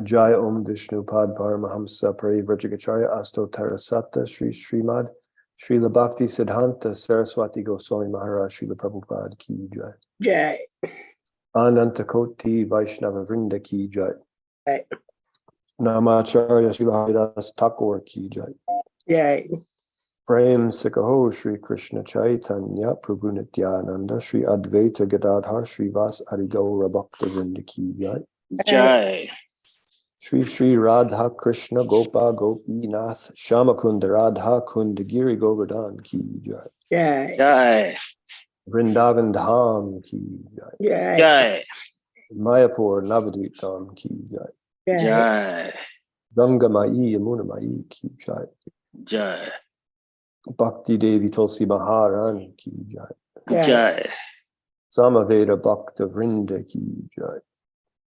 Jai Om Vishnu Pad Paramahamsa Parivrajagacharya Asto Tarasata Sri Srimad Srila Bhakti Siddhanta Saraswati Goswami Maharaj Srila Prabhupada Ki Jai. Jai. Ananta Koti Vaishnava Vrinda Ki Jai. Jai. Namacharya Srila Haridas Thakur Ki Jai. Jai. Prem Sikaho Sri Krishna Chaitanya Prabhu Nityananda Sri Advaita Gadadhar Sri Vas Arigaura Bhakta Vrinda Ki Jai. Jai. Shri Shri Radha Krishna Gopa Gopi Nath Shamakunda Radha Kunda Giri Govardhan Ki Jai. Jai. Jai. Vrindavan Dham Ki Jai. Jai. Jai. Mayapur Navadvip Dham Ki Jai. Jai. Ganga Mai Yamuna Mai Ki Jai. Jai. Bhakti Devi Tulsi Maharani Ki Jai. Jai. Samaveda Bhakta Vrinda Ki Jai.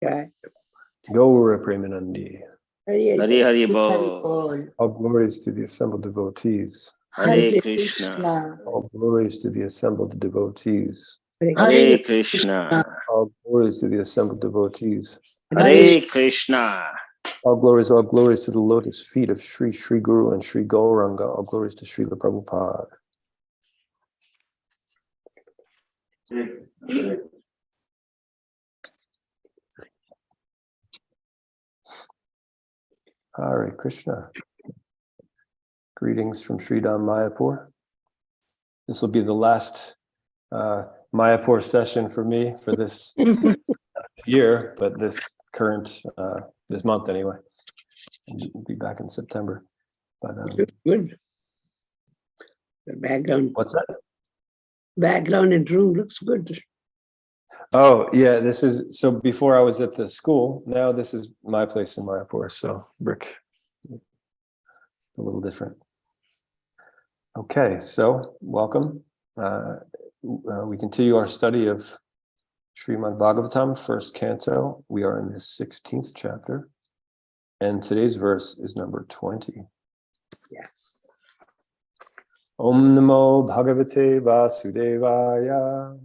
Jai. Gaura Premanandi. Hari Hari Bol. All glories to the assembled devotees. Hare Krishna. All glories to the assembled devotees. Hare Krishna. All glories to the assembled devotees. Hare Krishna. All glories to the lotus feet of Sri Sri Guru and Sri Gauranga. All glories to Srila Prabhupada. Hare Krishna. Greetings from Sridham Mayapur. This will be the last Mayapur session for me for this year, but this month anyway. We'll be back in September. But Good. The background. What's that? Background and room looks good. Oh yeah, this is so. Before I was at the school. Now this is my place in Mayapur. So brick, a little different. Okay, so welcome. We continue our study of Srimad Bhagavatam, first canto. We are in the 16th chapter, and today's verse is number 20. Yes. Om Namo Bhagavate Vasudevaya.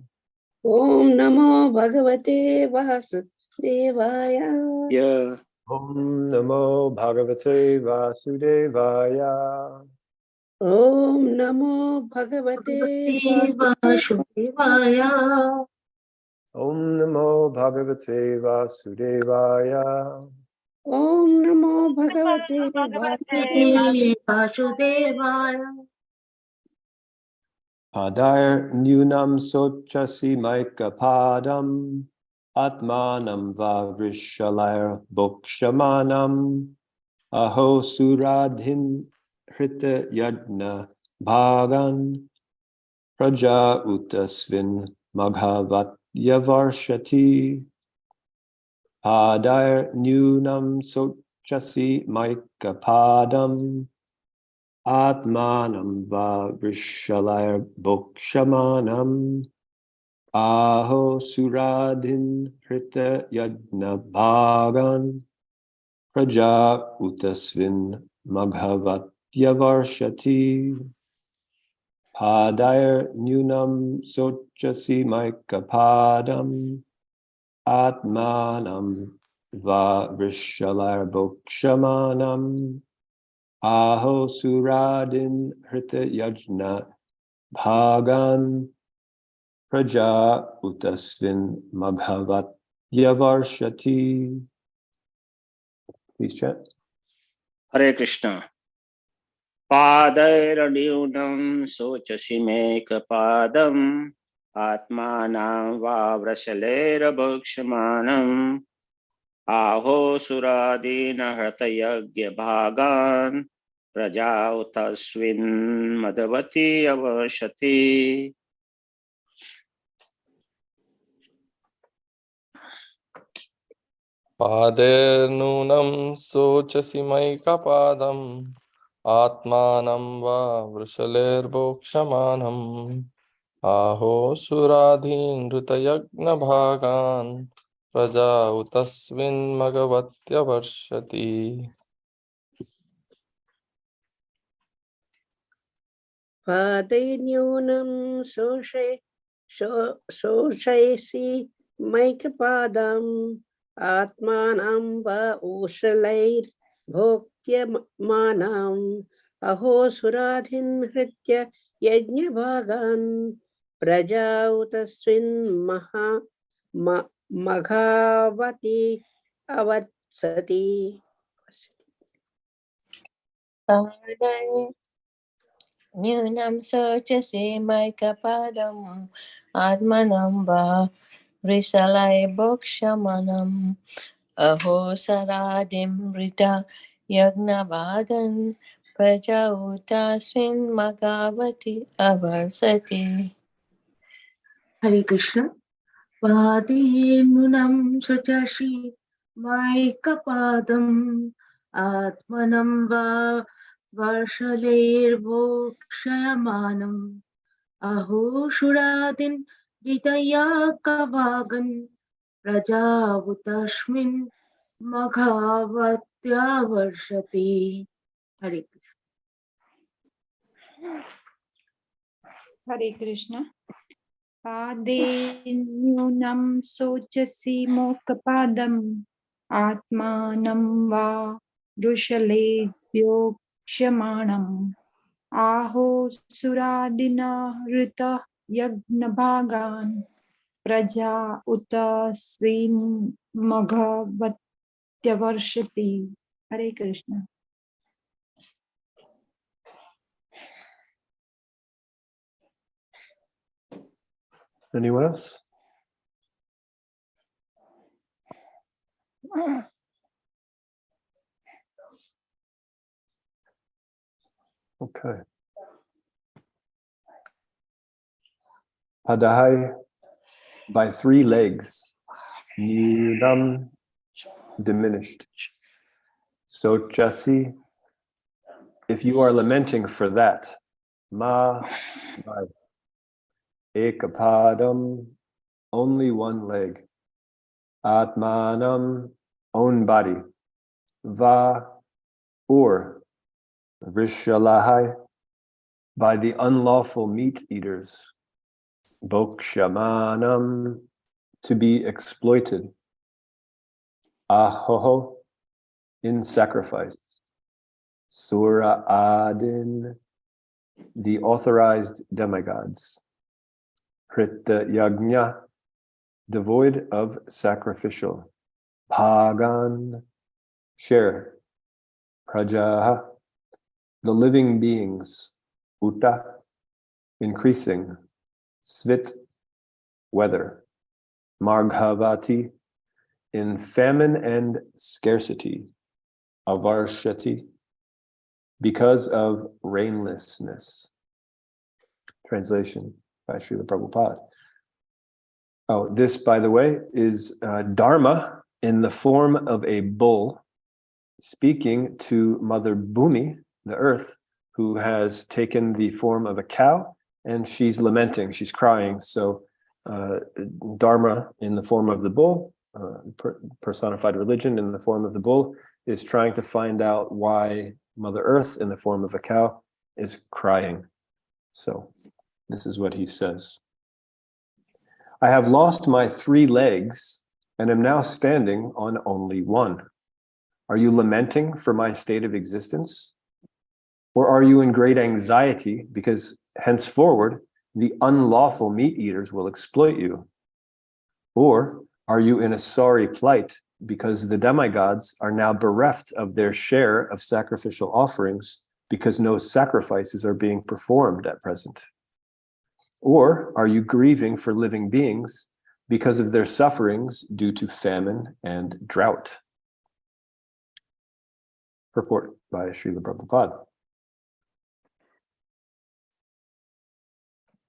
Om Namo Bhagavate Vasudevaya. Yeah. Om Namo Bhagavate Vasudevaya. Om Namo Bhagavate Vasudevaya. Om Namo Bhagavate Vasudevaya. Om Namo Bhagavate Vasudevaya. Padair Nunam Sochasi Maika Padam Atmanam Vavrishalayar Bokshamanam Aho Suradhin Hrita Yadna Bhagan Praja Utasvin Maghavatyavarshati. Padair Nunam Sochasi Maika Padam Atmanam va vrishalayar bokshamanam aho suradhin hrita yadna bhagan praja utasvin maghavatyavarshati. Padair nunam sochasi maika padam atmanam va vrishalayar bokshamanam Aho Suradin Hrita Yajna Bhagan Praja Utasvin Maghavat Yavarshati. Please chant. Hare Krishna. Padairanunam sochasi meka padam atmanam vavrashalera bhakshamanam aho suradina hratayagya bhagan praja utasvin madhavati avashati. Padenunam sochasi maikapadam atmanam va vrishaler bokshamanam aho suradhin ritayagna bhagan praja utasvin magavatya varshati. Padainyunam Soshayasi Maikapadam आत्मानं वा ऊषलैर्भोक्त्यमानाम् अहो सुराधिन् हृत्य यज्ञभागान् प्रजा उत मघावती अवत्सति न्यूनं शोचसे मय्कपदम् आत्मनं वा वृषलैर्भोक्ष्यमाणम् अहो सरादिं वृता यज्ञभागन् प्रजा उतास्मिन् मगावति अवर्षति. Hare Krishna. Padenunan shachashi maikapadam atmanam va varshaler vokshayamanam aho shuradin ritaya kavagan prajavutashmin maghavatya varshati. Hare Krishna. Hare Krishna. Padenunam sochasi mokapadam atmanam va dushalebhyo kshamanam aho suradina rita yagnabhagan praja utasvin maghavatyavarshati. Hare Krishna. Anyone else? Okay. Padahai, by 3 legs, Nudam, diminished. Sochasi, if you are lamenting for that, Ma, by Ekapadam, only 1 leg. Atmanam, own body. Va, or Vishalahai, by the unlawful meat eaters. Bokshamanam, to be exploited. Ahoho, in sacrifice. Sura Adin, the authorized demigods. Prita Yagnya, devoid of sacrificial. Pagan, share. Prajaha, the living beings. Uta, increasing. Svit, weather. Marghavati, in famine and scarcity. Avarshati, because of rainlessness. Translation by Srila Prabhupada. Oh, this, by the way, is Dharma in the form of a bull speaking to Mother Bhumi, the earth, who has taken the form of a cow, and she's lamenting, she's crying. So Dharma in the form of the bull, personified religion in the form of the bull, is trying to find out why Mother Earth in the form of a cow is crying. So this is what he says. I have lost my 3 legs and am now standing on only 1. Are you lamenting for my state of existence? Or are you in great anxiety because henceforward the unlawful meat eaters will exploit you? Or are you in a sorry plight because the demigods are now bereft of their share of sacrificial offerings because no sacrifices are being performed at present? Or are you grieving for living beings because of their sufferings due to famine and drought? Purport by Srila Prabhupada.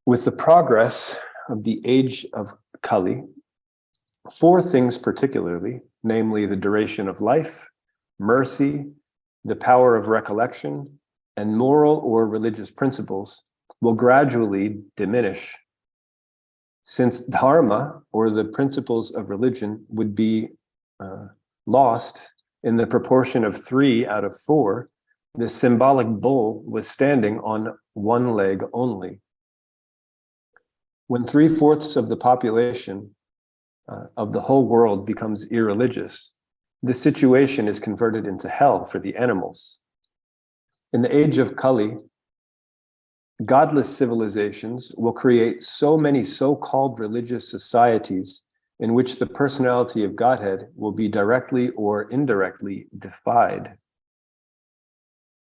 With the progress of the age of Kali, 4 things particularly, namely the duration of life, mercy, the power of recollection, and moral or religious principles, will gradually diminish. Since dharma, or the principles of religion, would be lost in the proportion of 3 out of 4, the symbolic bull was standing on 1 leg only. When 3/4 of the population of the whole world becomes irreligious, the situation is converted into hell for the animals. In the age of Kali, godless civilizations will create so many so-called religious societies in which the personality of Godhead will be directly or indirectly defied.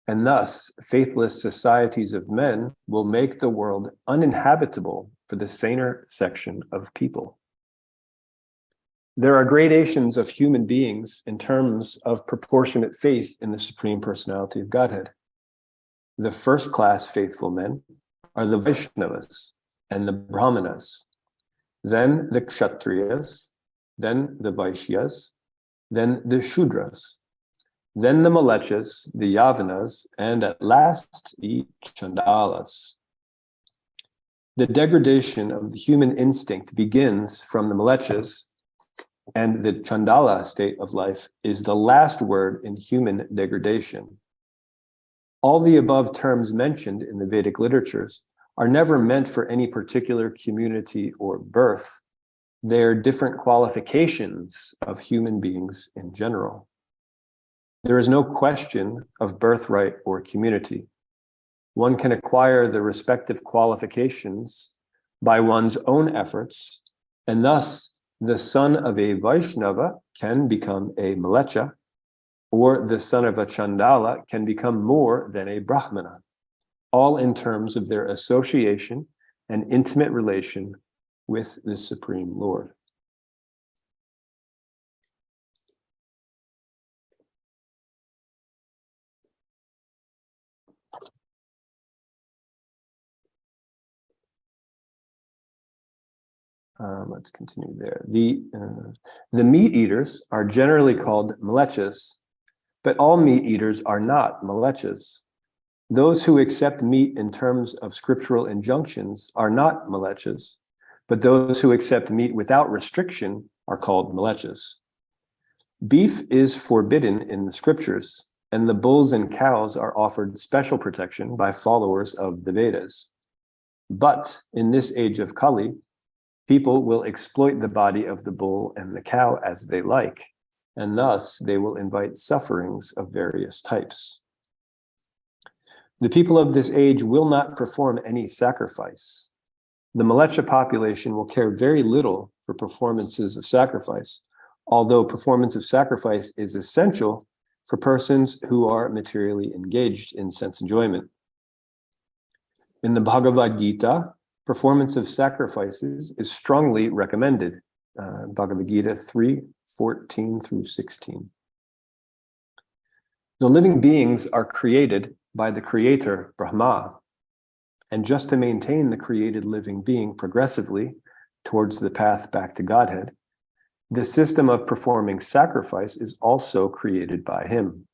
And thus, faithless societies of men will make the world uninhabitable for the saner section of people. There are gradations of human beings in terms of proportionate faith in the Supreme Personality of Godhead. The first-class faithful men are the Vaishnavas and the Brahmanas, then the Kshatriyas, then the Vaishyas, then the Shudras, then the Malechas, the Yavanas, and at last the Chandalas. The degradation of the human instinct begins from the Malechas, and the Chandala state of life is the last word in human degradation. All the above terms mentioned in the Vedic literatures are never meant for any particular community or birth. They are different qualifications of human beings in general. There is no question of birthright or community. One can acquire the respective qualifications by one's own efforts, and thus the son of a Vaishnava can become a Malecha, or the son of a Chandala can become more than a Brahmana, all in terms of their association and intimate relation with the Supreme Lord. Let's continue there. The meat eaters are generally called Malechas, but all meat eaters are not Malechas. Those who accept meat in terms of scriptural injunctions are not Malechas, but those who accept meat without restriction are called Malechas. Beef is forbidden in the scriptures, and the bulls and cows are offered special protection by followers of the Vedas. But in this age of Kali, people will exploit the body of the bull and the cow as they like, and thus they will invite sufferings of various types. The people of this age will not perform any sacrifice. The Malecha population will care very little for performances of sacrifice, although performance of sacrifice is essential for persons who are materially engaged in sense enjoyment. In the Bhagavad Gita, performance of sacrifices is strongly recommended. Bhagavad Gita 3:14 through 16. The living beings are created by the creator, Brahma, and just to maintain the created living being progressively towards the path back to Godhead, the system of performing sacrifice is also created by him.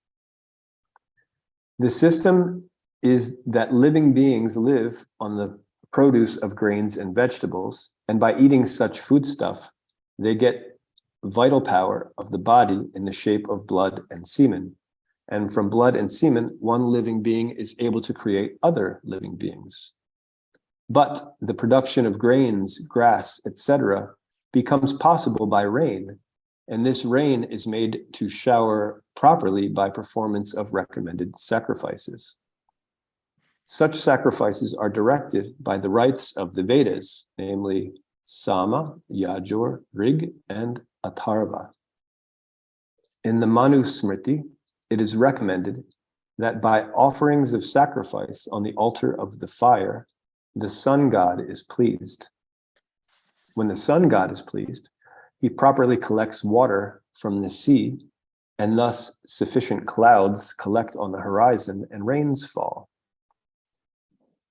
The system is that living beings live on the produce of grains and vegetables, and by eating such foodstuff, they get vital power of the body in the shape of blood and semen. And from blood and semen, one living being is able to create other living beings. But the production of grains, grass, etc., becomes possible by rain, and this rain is made to shower properly by performance of recommended sacrifices. Such sacrifices are directed by the rites of the Vedas, namely Sama, Yajur, Rig, and Atharva. In the Manu Smriti, it is recommended that by offerings of sacrifice on the altar of the fire, the sun god is pleased. When the sun god is pleased, he properly collects water from the sea, and thus sufficient clouds collect on the horizon and rains fall.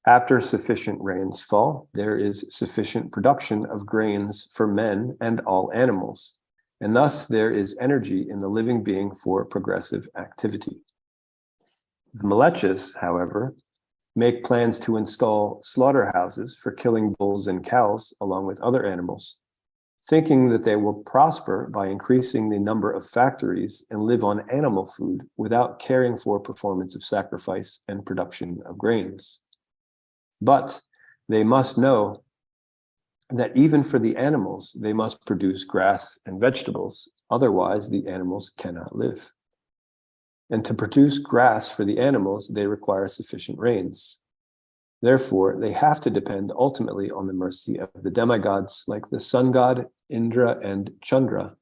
After sufficient rains fall, there is sufficient production of grains for men and all animals, and thus there is energy in the living being for progressive activity. The Malechas, however, make plans to install slaughterhouses for killing bulls and cows along with other animals, thinking that they will prosper by increasing the number of factories and live on animal food without caring for performance of sacrifice and production of grains. But they must know that even for the animals, they must produce grass and vegetables, otherwise the animals cannot live. And to produce grass for the animals, they require sufficient rains. Therefore, they have to depend ultimately on the mercy of the demigods like the sun god, Indra, and Chandra.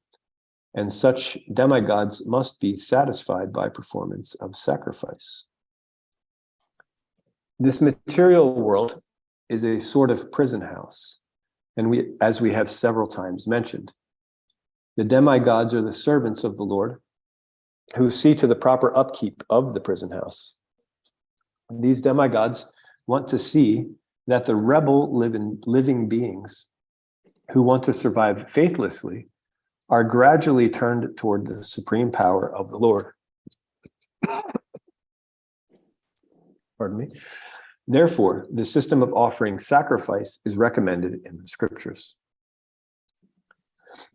And such demigods must be satisfied by performance of sacrifice. This material world is a sort of prison house. And as we have several times mentioned, the demigods are the servants of the Lord who see to the proper upkeep of the prison house. These demigods want to see that the rebel living beings who want to survive faithlessly are gradually turned toward the supreme power of the Lord. Pardon me. Therefore, the system of offering sacrifice is recommended in the scriptures.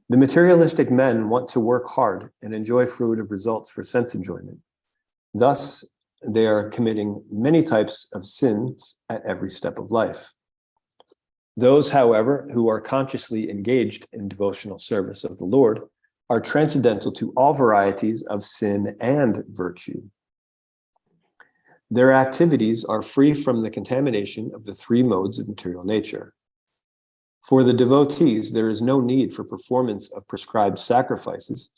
The materialistic men want to work hard and enjoy fruitive results for sense enjoyment. Thus, they are committing many types of sins at every step of life. Those, however, who are consciously engaged in devotional service of the Lord are transcendental to all varieties of sin and virtue. Their activities are free from the contamination of the three modes of material nature. For the devotees, there is no need for performance of prescribed sacrifices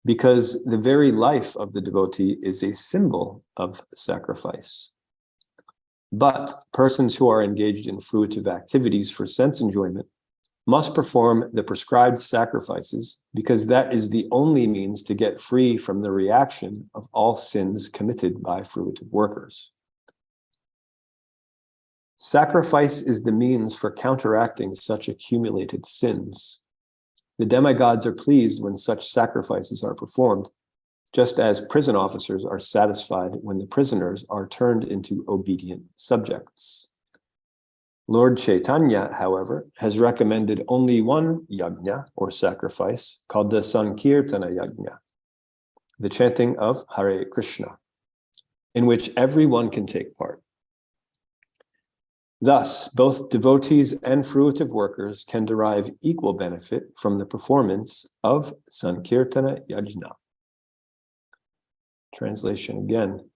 because the very life of the devotee is a symbol of sacrifice. But persons who are engaged in fruitive activities for sense enjoyment must perform the prescribed sacrifices because that is the only means to get free from the reaction of all sins committed by fruitive workers. Sacrifice is the means for counteracting such accumulated sins. The demigods are pleased when such sacrifices are performed, just as prison officers are satisfied when the prisoners are turned into obedient subjects. Lord Chaitanya, however, has recommended only one yajna or sacrifice called the Sankirtana yajna, the chanting of Hare Krishna, in which everyone can take part. Thus, both devotees and fruitive workers can derive equal benefit from the performance of Sankirtana yajna. Translation again.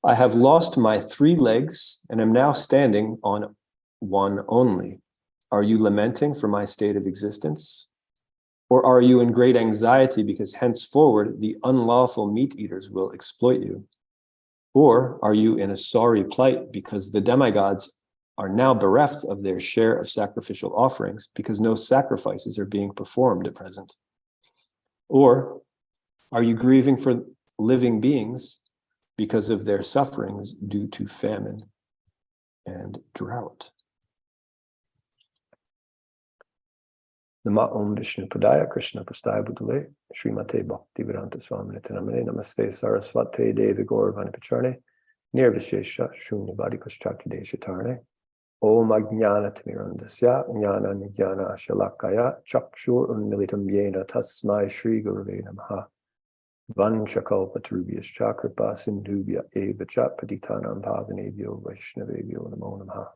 I have lost my 3 legs and am now standing on one only. Are you lamenting for my state of existence? Or are you in great anxiety because henceforward the unlawful meat eaters will exploit you? Or are you in a sorry plight because the demigods are now bereft of their share of sacrificial offerings because no sacrifices are being performed at present? Or are you grieving for living beings because of their sufferings due to famine and drought? Nama Om Vishnu Padaya Krishna Prastaya Bhutale Srimate Bhaktivedanta Swamini Namane Namaste Saraswate Devi Gauravani Pacharne Nirvishesha Shunya Bhadi Paschakti Deshatarne Om Ajnana Timirandasya Jnana Nijnana Shalakaya Chakshur Unmilitam Yena Tasmai Shri Gurave Namaha Vanchakalpatarubhyas Chakrapa Sindhubhya Eva Chat Patitanam Bhavanebhyo Vaishnavebhyo Namo Namaha.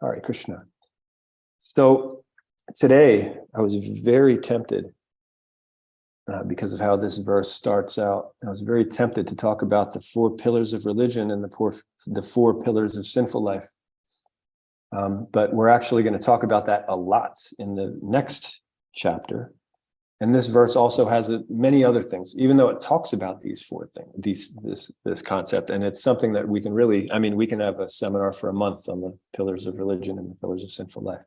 Hare Krishna. So today I was very tempted because of how this verse starts out. I was very tempted to talk about the 4 pillars of religion and the 4 pillars of sinful life. But we're actually going to talk about that a lot in the next chapter. And this verse also has many other things, even though it talks about these 4 things, this concept. And it's something that we can really, we can have a seminar for a month on the pillars of religion and the pillars of sinful life.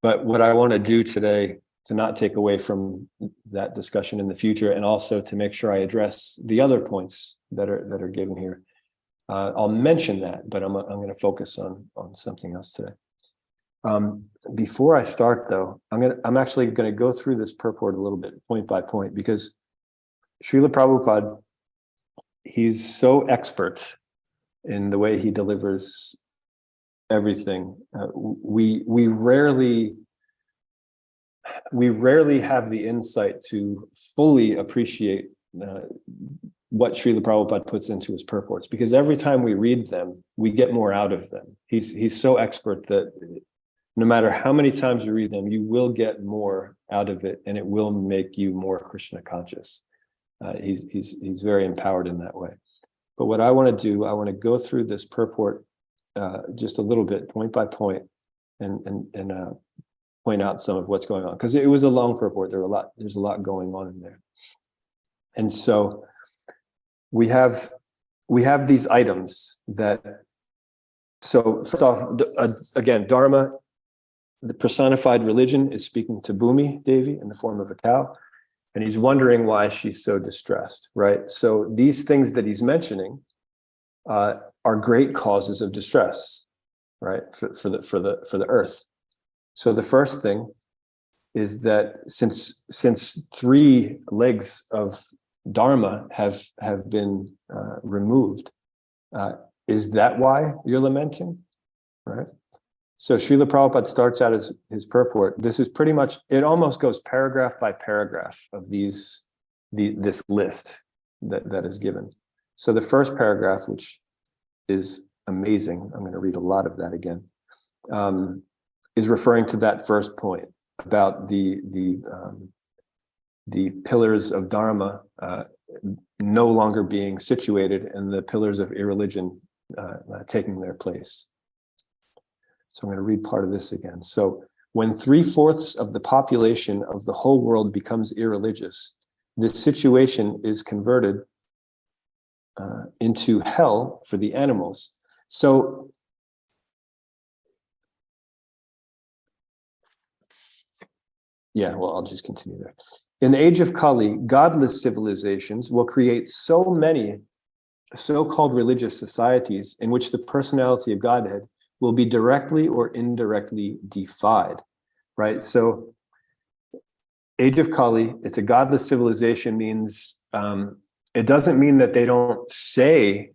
But what I want to do today, to not take away from that discussion in the future, and also to make sure I address the other points that are given here, I'll mention that, but I'm going to focus on something else today. Before I start, though, I'm actually going to go through this purport a little bit, point by point, because Srila Prabhupada, he's so expert in the way he delivers everything. We rarely have the insight to fully appreciate what Srila Prabhupada puts into his purports, because every time we read them, we get more out of them. He's so expert that no matter how many times you read them, you will get more out of it, and it will make you more Krishna conscious. He's very empowered in that way. But what I want to do, I want to go through this purport just a little bit, point by point, and point out some of what's going on, because it was a long purport. There's a lot going on in there, and so we have these items that. So first off, again, Dharma, the personified religion, is speaking to Bhumi Devi in the form of a cow, and he's wondering why she's so distressed, right? So these things that he's mentioning are great causes of distress, right, for the earth. So the first thing is that since 3 legs of Dharma have been removed, is that why you're lamenting, right? So Srila Prabhupada starts out his purport. This is pretty much, it almost goes paragraph by paragraph of this list that is given. So the first paragraph, which is amazing, I'm going to read a lot of that again, is referring to that first point about the pillars of Dharma no longer being situated and the pillars of irreligion taking their place. So I'm going to read part of this again. So when 3/4 of the population of the whole world becomes irreligious, this situation is converted into hell for the animals. So yeah, well, I'll just continue there. In the age of Kali, godless civilizations will create so many so-called religious societies in which the personality of Godhead will be directly or indirectly defied, right? So age of Kali, it's a godless civilization, means it doesn't mean that they don't say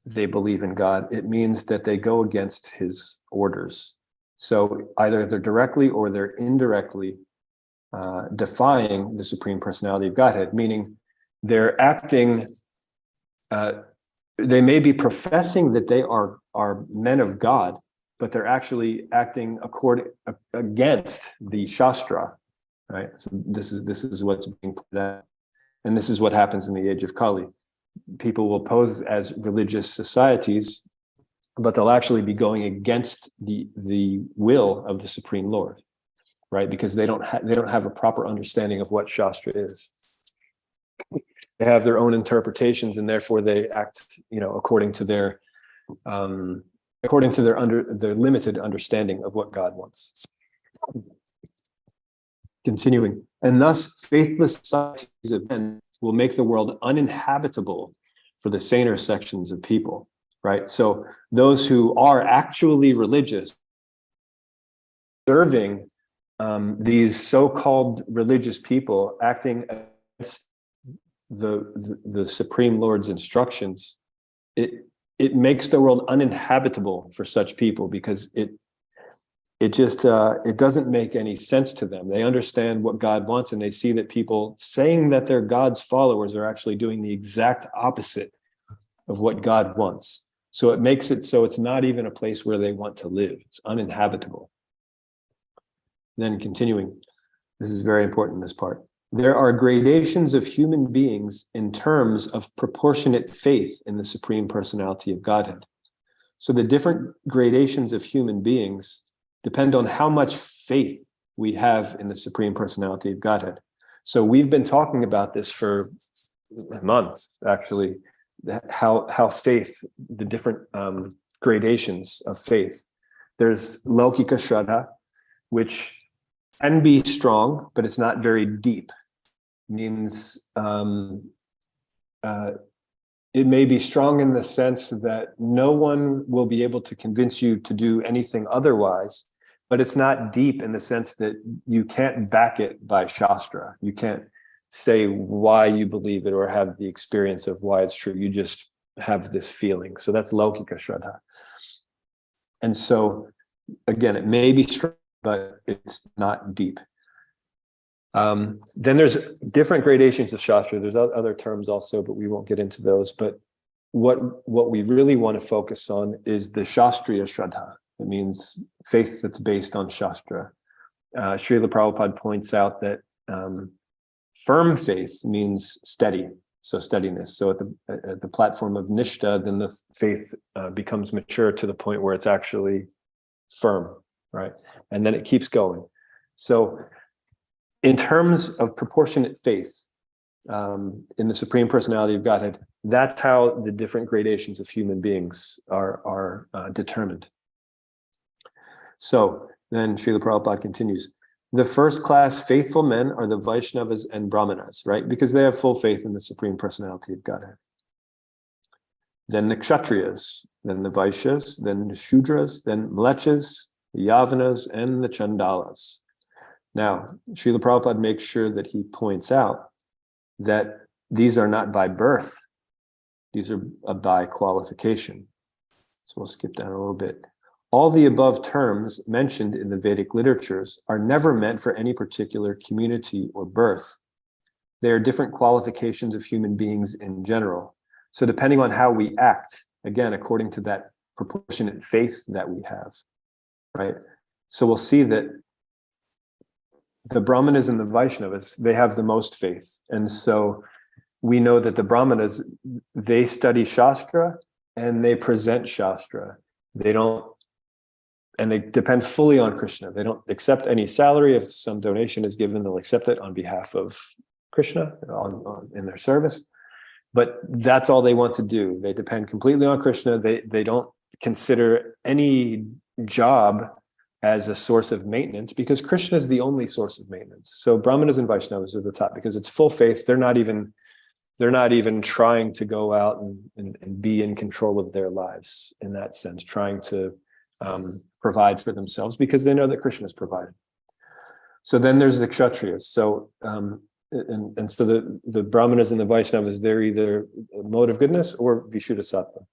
they believe in God. It means that they go against his orders. So either they're directly or they're indirectly defying the Supreme Personality of Godhead, meaning they're acting, they may be professing that they are men of God, but they're actually acting against the Shastra, right? So this is what's being put out. And this is what happens in the age of Kali. People will pose as religious societies, but they'll actually be going against the will of the Supreme Lord, right? Because they don't have a proper understanding of what Shastra is. They have their own interpretations, and therefore they act, according to their limited understanding of what God wants. Continuing, and thus faithless societies of men will make the world uninhabitable for the saner sections of people, right? So those who are actually religious, serving these so-called religious people, acting against the Supreme Lord's instructions, it makes the world uninhabitable for such people, because it doesn't make any sense to them. They understand what God wants, and they see that people saying that they're God's followers are actually doing the exact opposite of what God wants. So it makes it so it's not even a place where they want to live. It's uninhabitable. Then continuing, this is very important, this part. There are gradations of human beings in terms of proportionate faith in the Supreme Personality of Godhead. So the different gradations of human beings depend on how much faith we have in the Supreme Personality of Godhead. So we've been talking about this for months, actually, how faith, the different gradations of faith. There's Laukika Shraddha, which can be strong, but it's not very deep. Means it may be strong in the sense that no one will be able to convince you to do anything otherwise, but it's not deep in the sense that you can't back it by Shastra. You can't say why you believe it or have the experience of why it's true. You just have this feeling. So that's Laukika Shraddha. And so, again, it may be strong, but it's not deep. Then there's different gradations of Shastra. There's other terms also, but we won't get into those. But what we really want to focus on is the Shastriya Shraddha, It means faith that's based on Shastra. Srila Prabhupada points out that firm faith means steady, so steadiness. So at the platform of Nishta, then the faith becomes mature to the point where it's actually firm, right? And then it keeps going. So in terms of proportionate faith in the Supreme Personality of Godhead, that's how the different gradations of human beings are determined. So then Srila Prabhupada continues. The first class faithful men are the Vaishnavas and Brahmanas, right? Because they have full faith in the Supreme Personality of Godhead. Then the Kshatriyas, then the Vaishyas, then the Shudras, then Mlechas, the Yavanas, and the Chandalas. Now, Srila Prabhupada makes sure that he points out that these are not by birth. These are by qualification. So we'll skip down a little bit. All the above terms mentioned in the Vedic literatures are never meant for any particular community or birth. They are different qualifications of human beings in general. So depending on how we act, again, according to that proportionate faith that we have, right? So we'll see that the Brahmanas and the Vaishnavas, they have the most faith. And so we know that the Brahmanas, they study Shastra and they present Shastra. And they depend fully on Krishna. They don't accept any salary. If some donation is given, they'll accept it on behalf of Krishna in their service. But that's all they want to do. They depend completely on Krishna. They don't consider any job as a source of maintenance because Krishna is the only source of maintenance. So Brahmanas and Vaishnavas are the top because it's full faith. They're not even trying to go out and be in control of their lives in that sense, trying to provide for themselves because they know that Krishna is provided. So then there's the Kshatriyas. So and so the Brahmanas and the Vaishnavas, they're either mode of goodness or Vishuddha-sattva.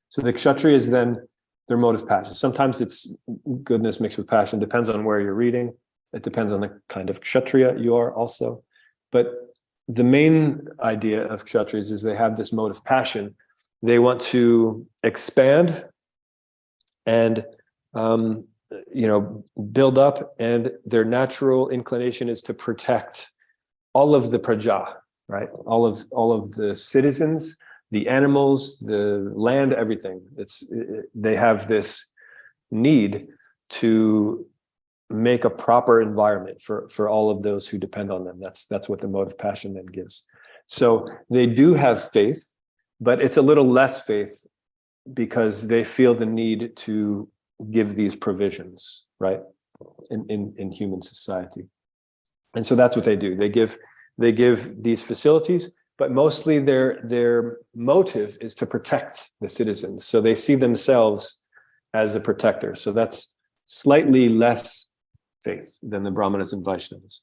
So the Kshatriyas then, they're mode of passion. Sometimes it's goodness mixed with passion, depends on where you're reading. It depends on the kind of Kshatriya you are also. But the main idea of Kshatriyas is they have this mode of passion. They want to expand and build up, and their natural inclination is to protect all of the praja, right? All of the citizens, the animals, the land, everything. They have this need to make a proper environment for all of those who depend on them. That's what the mode of passion then gives. So they do have faith, but it's a little less faith because they feel the need to give these provisions, right, in human society. And so that's what they do. They give these facilities, but mostly their motive is to protect the citizens. So they see themselves as a protector. So that's slightly less faith than the Brahmanas and Vaishnavas.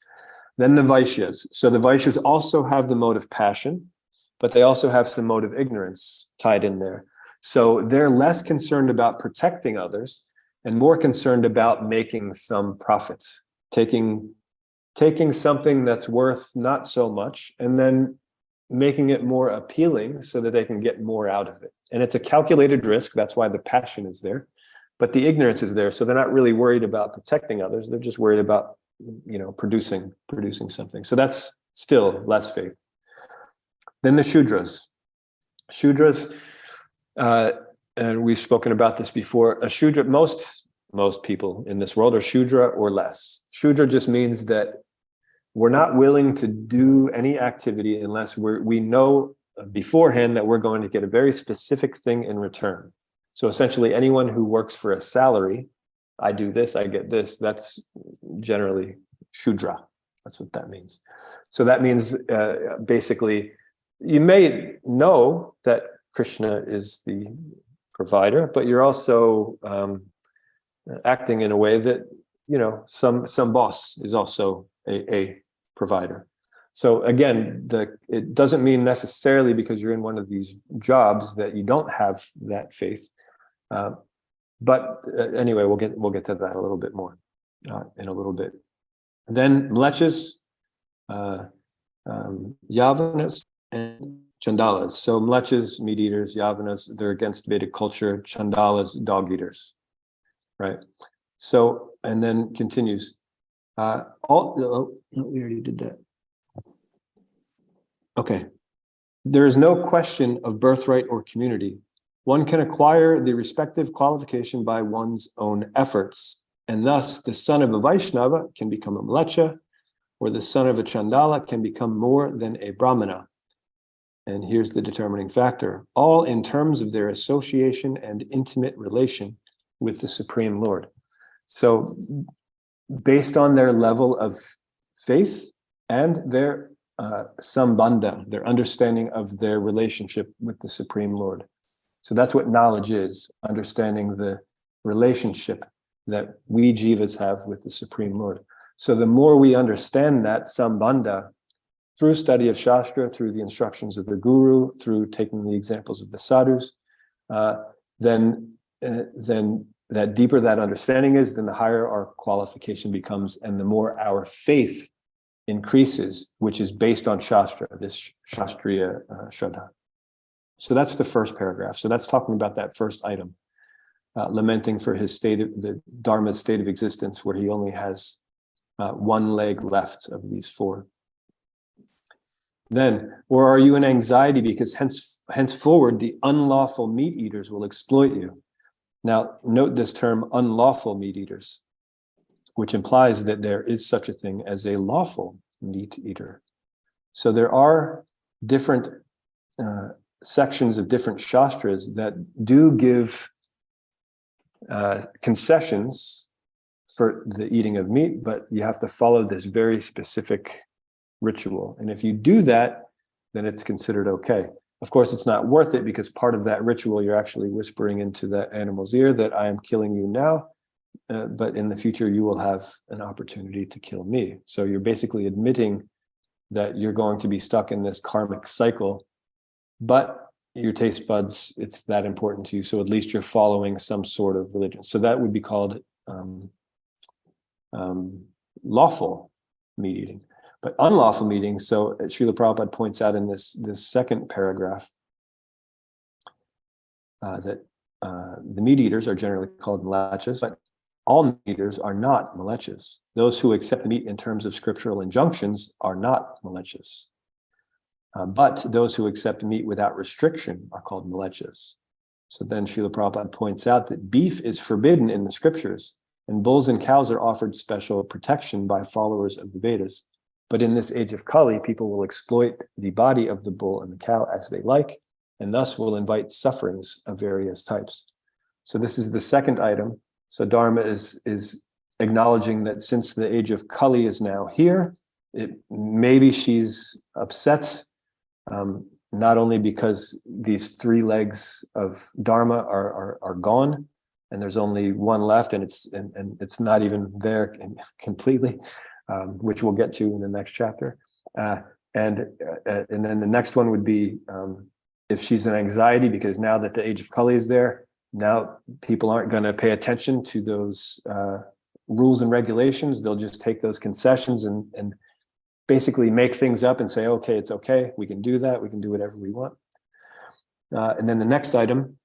Then the Vaishyas. So the Vaishyas also have the mode of passion, but they also have some mode of ignorance tied in there. So they're less concerned about protecting others and more concerned about making some profit, taking something that's worth not so much and then making it more appealing so that they can get more out of it. And it's a calculated risk. That's why the passion is there, but the ignorance is there. So they're not really worried about protecting others. They're just worried about, producing something. So that's still less faith. Then the Shudras. Shudras, and we've spoken about this before. A Shudra, most people in this world are Shudra or less. Shudra just means that we're not willing to do any activity unless we know beforehand that we're going to get a very specific thing in return. So essentially, anyone who works for a salary, I do this, I get this, that's generally Shudra. That's what that means. So that means basically, you may know that Krishna is the provider, but you're also acting in a way that, some boss is also a provider. So again, it doesn't mean necessarily because you're in one of these jobs that you don't have that faith. But anyway, we'll get to that a little bit more in a little bit. Then Mlechas, Yavanas, and Chandalas. So Mlechas, meat eaters, Yavanas, they're against Vedic culture. Chandalas, dog eaters. right? So, and then continues. We already did that. Okay. There is no question of birthright or community. One can acquire the respective qualification by one's own efforts, and thus the son of a Vaishnava can become a Mlecha, or the son of a Chandala can become more than a Brahmana. And here's the determining factor, all in terms of their association and intimate relation with the Supreme Lord. So based on their level of faith and their sambandha, their understanding of their relationship with the Supreme Lord. So that's what knowledge is, understanding the relationship that we jivas have with the Supreme Lord. So the more we understand that sambandha through study of Shastra, through the instructions of the Guru, through taking the examples of the sadhus, then that deeper that understanding is, then the higher our qualification becomes, and the more our faith increases, which is based on Shastra, this Shastriya Shraddha. So that's the first paragraph. So that's talking about that first item, lamenting for his state of the Dharma's state of existence, where he only has one leg left of these four. Then, or are you in anxiety because henceforward the unlawful meat eaters will exploit you? Now, note this term, unlawful meat eaters, which implies that there is such a thing as a lawful meat eater. So there are different sections of different shastras that do give concessions for the eating of meat, but you have to follow this very specific ritual. And if you do that, then it's considered okay. Of course, it's not worth it, because part of that ritual, you're actually whispering into that animal's ear that I am killing you now, but in the future, you will have an opportunity to kill me. So you're basically admitting that you're going to be stuck in this karmic cycle, but your taste buds, it's that important to you. So at least you're following some sort of religion. So that would be called lawful meat eating. But unlawful meat eating, so Srila Prabhupada points out in this second paragraph that the meat eaters are generally called mlechas, but all meat eaters are not mlechas. Those who accept meat in terms of scriptural injunctions are not mlechas. But those who accept meat without restriction are called mlechas. So then Srila Prabhupada points out that beef is forbidden in the scriptures, and bulls and cows are offered special protection by followers of the Vedas. But in this age of Kali, people will exploit the body of the bull and the cow as they like, and thus will invite sufferings of various types. So this is the second item. So Dharma is acknowledging that since the age of Kali is now here, maybe she's upset, not only because these three legs of Dharma are gone, and there's only one left, and it's not even there completely, which we'll get to in the next chapter. And then the next one would be if she's in anxiety because now that the age of Kali is there, now people aren't going to pay attention to those rules and regulations. They'll just take those concessions and basically make things up and say, okay, it's okay. We can do that. We can do whatever we want. And then the next item,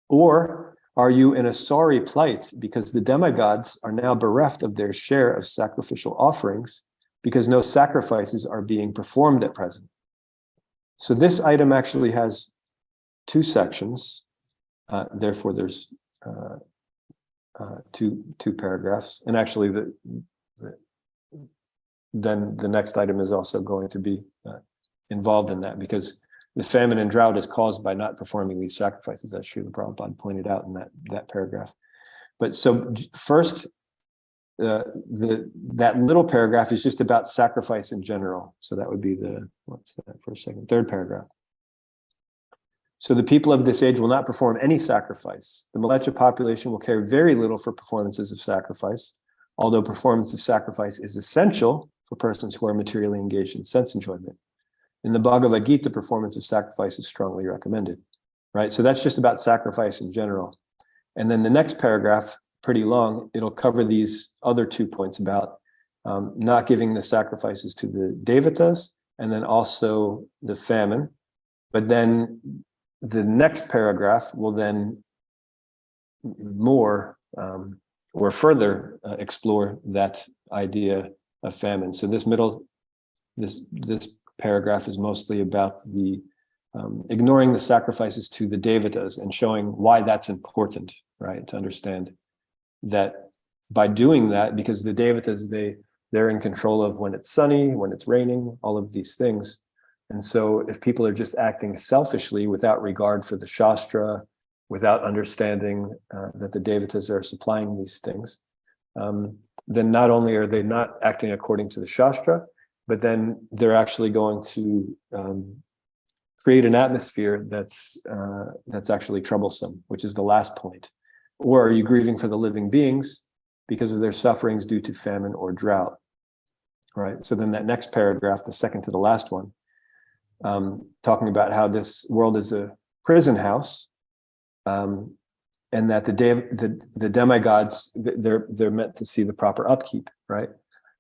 or are you in a sorry plight because the demigods are now bereft of their share of sacrificial offerings because no sacrifices are being performed at present? So this item actually has two sections. Therefore, there's two paragraphs. And actually, then the next item is also going to be involved in that, because the famine and drought is caused by not performing these sacrifices, as Srila Prabhupada pointed out in that paragraph. But so first, that little paragraph is just about sacrifice in general. So that would be third paragraph. So the people of this age will not perform any sacrifice. The Mlecha population will care very little for performances of sacrifice, although performance of sacrifice is essential for persons who are materially engaged in sense enjoyment. In the Bhagavad Gita, performance of sacrifice is strongly recommended, right? So that's just about sacrifice in general. And then the next paragraph, pretty long, it'll cover these other 2 points about not giving the sacrifices to the devatas, and then also the famine. But then the next paragraph will then more or further explore that idea of famine. So this paragraph is mostly about the ignoring the sacrifices to the devatas and showing why that's important, right? To understand that by doing that, because the devatas, they're in control of when it's sunny, when it's raining, all of these things. And so if people are just acting selfishly without regard for the Shastra, without understanding that the devatas are supplying these things, then not only are they not acting according to the Shastra, but then they're actually going to create an atmosphere that's actually troublesome, which is the last point. Or are you grieving for the living beings because of their sufferings due to famine or drought? Right. So then that next paragraph, the second to the last one, talking about how this world is a prison house, and that the demigods, they're meant to see the proper upkeep, right?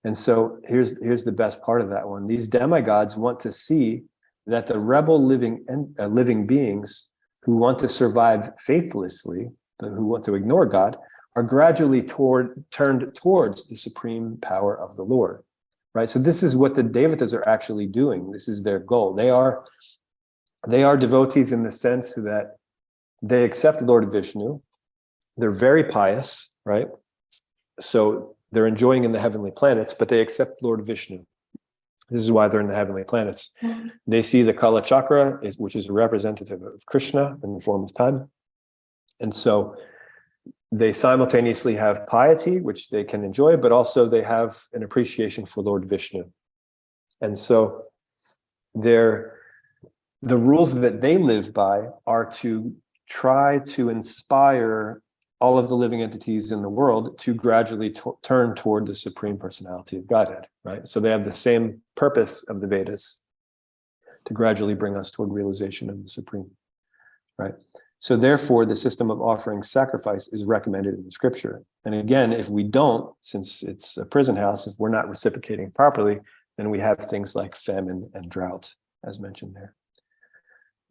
And so here's the best part of that one. These demigods want to see that the rebel living beings who want to survive faithlessly, who want to ignore God, are gradually turned towards the supreme power of the Lord, right? So this is what the devatas are actually doing. This is their goal. They are devotees in the sense that they accept Lord Vishnu. They're very pious, right? So they're enjoying in the heavenly planets, but they accept Lord Vishnu. This is why they're in the heavenly planets. They see the Kala Chakra, which is a representative of Krishna in the form of time. And so they simultaneously have piety, which they can enjoy, but also they have an appreciation for Lord Vishnu. And so the rules that they live by are to try to inspire all of the living entities in the world to gradually turn toward the Supreme Personality of Godhead, right? So they have the same purpose of the Vedas, to gradually bring us toward realization of the Supreme, right? So therefore, the system of offering sacrifice is recommended in the scripture. And again, if we don't, since it's a prison house, if we're not reciprocating properly, then we have things like famine and drought, as mentioned there.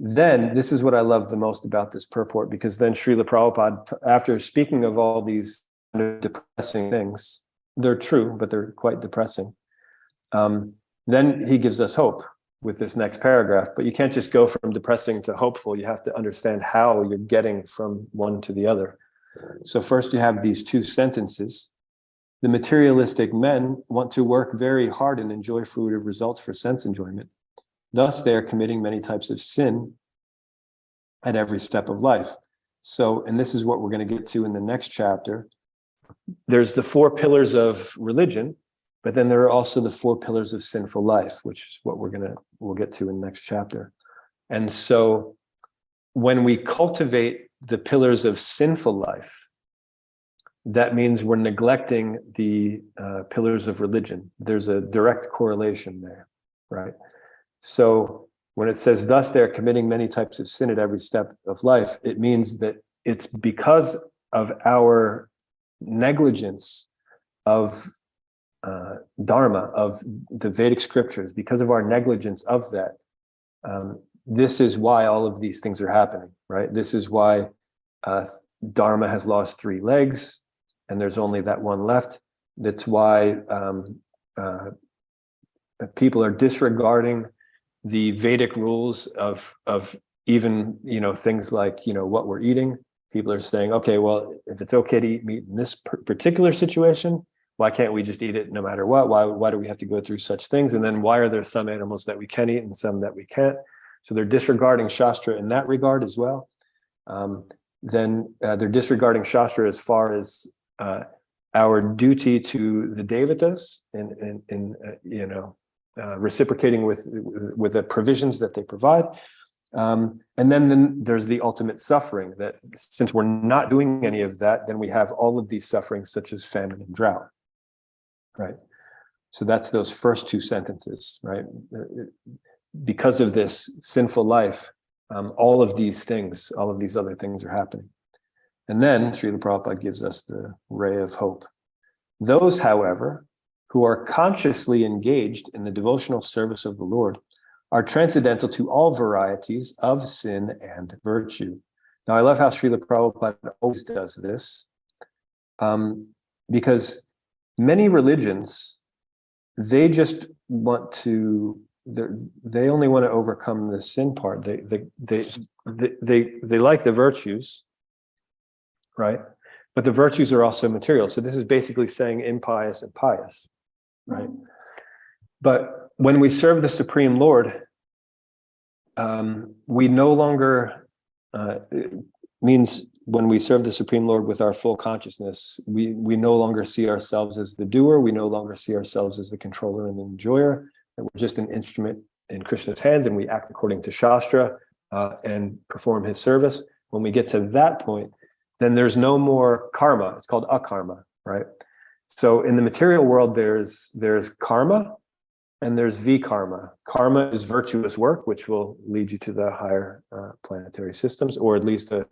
Then, this is what I love the most about this purport, because then Srila Prabhupada, after speaking of all these depressing things, they're true, but they're quite depressing. Then he gives us hope with this next paragraph, but you can't just go from depressing to hopeful. You have to understand how you're getting from one to the other. So first you have these two sentences. The materialistic men want to work very hard and enjoy fruitive results for sense enjoyment. Thus, they are committing many types of sin at every step of life. So, and this is what we're going to get to in the next chapter. There's the 4 pillars of religion, but then there are also the 4 pillars of sinful life, which is what we'll get to in the next chapter. And so when we cultivate the pillars of sinful life, that means we're neglecting the pillars of religion. There's a direct correlation there, right? So when it says, thus they are committing many types of sin at every step of life, it means that it's because of our negligence of Dharma, of the Vedic scriptures, because of our negligence of that, this is why all of these things are happening, right? This is why Dharma has lost 3 legs and there's only that one left. That's why people are disregarding the Vedic rules of even, things like, what we're eating. People are saying, okay, well, if it's okay to eat meat in this particular situation, why can't we just eat it no matter what? Why do we have to go through such things? And then why are there some animals that we can eat and some that we can't? So they're disregarding Shastra in that regard as well. Then they're disregarding Shastra as far as our duty to the Devatas in reciprocating with the provisions that they provide. And then there's the ultimate suffering, that since we're not doing any of that, then we have all of these sufferings such as famine and drought, right? So that's those first 2 sentences, right? Because of this sinful life, all of these other things are happening. And then Srila Prabhupada gives us the ray of hope. Those, however, who are consciously engaged in the devotional service of the Lord are transcendental to all varieties of sin and virtue. Now, I love how Srila Prabhupada always does this. because many religions, they just want to, they only want to overcome the sin part. They like the virtues, right? But the virtues are also material. So this is basically saying impious and pious, right? But when we serve the Supreme Lord, we no longer, it means when we serve the Supreme Lord with our full consciousness, we no longer see ourselves as the doer. We no longer see ourselves as the controller and the enjoyer. That we're just an instrument in Krishna's hands, and we act according to Shastra and perform his service. When we get to that point, then there's no more karma. It's called akarma, right? So in the material world, there's karma and there's vikarma. Karma is virtuous work, which will lead you to the higher planetary systems, or at least a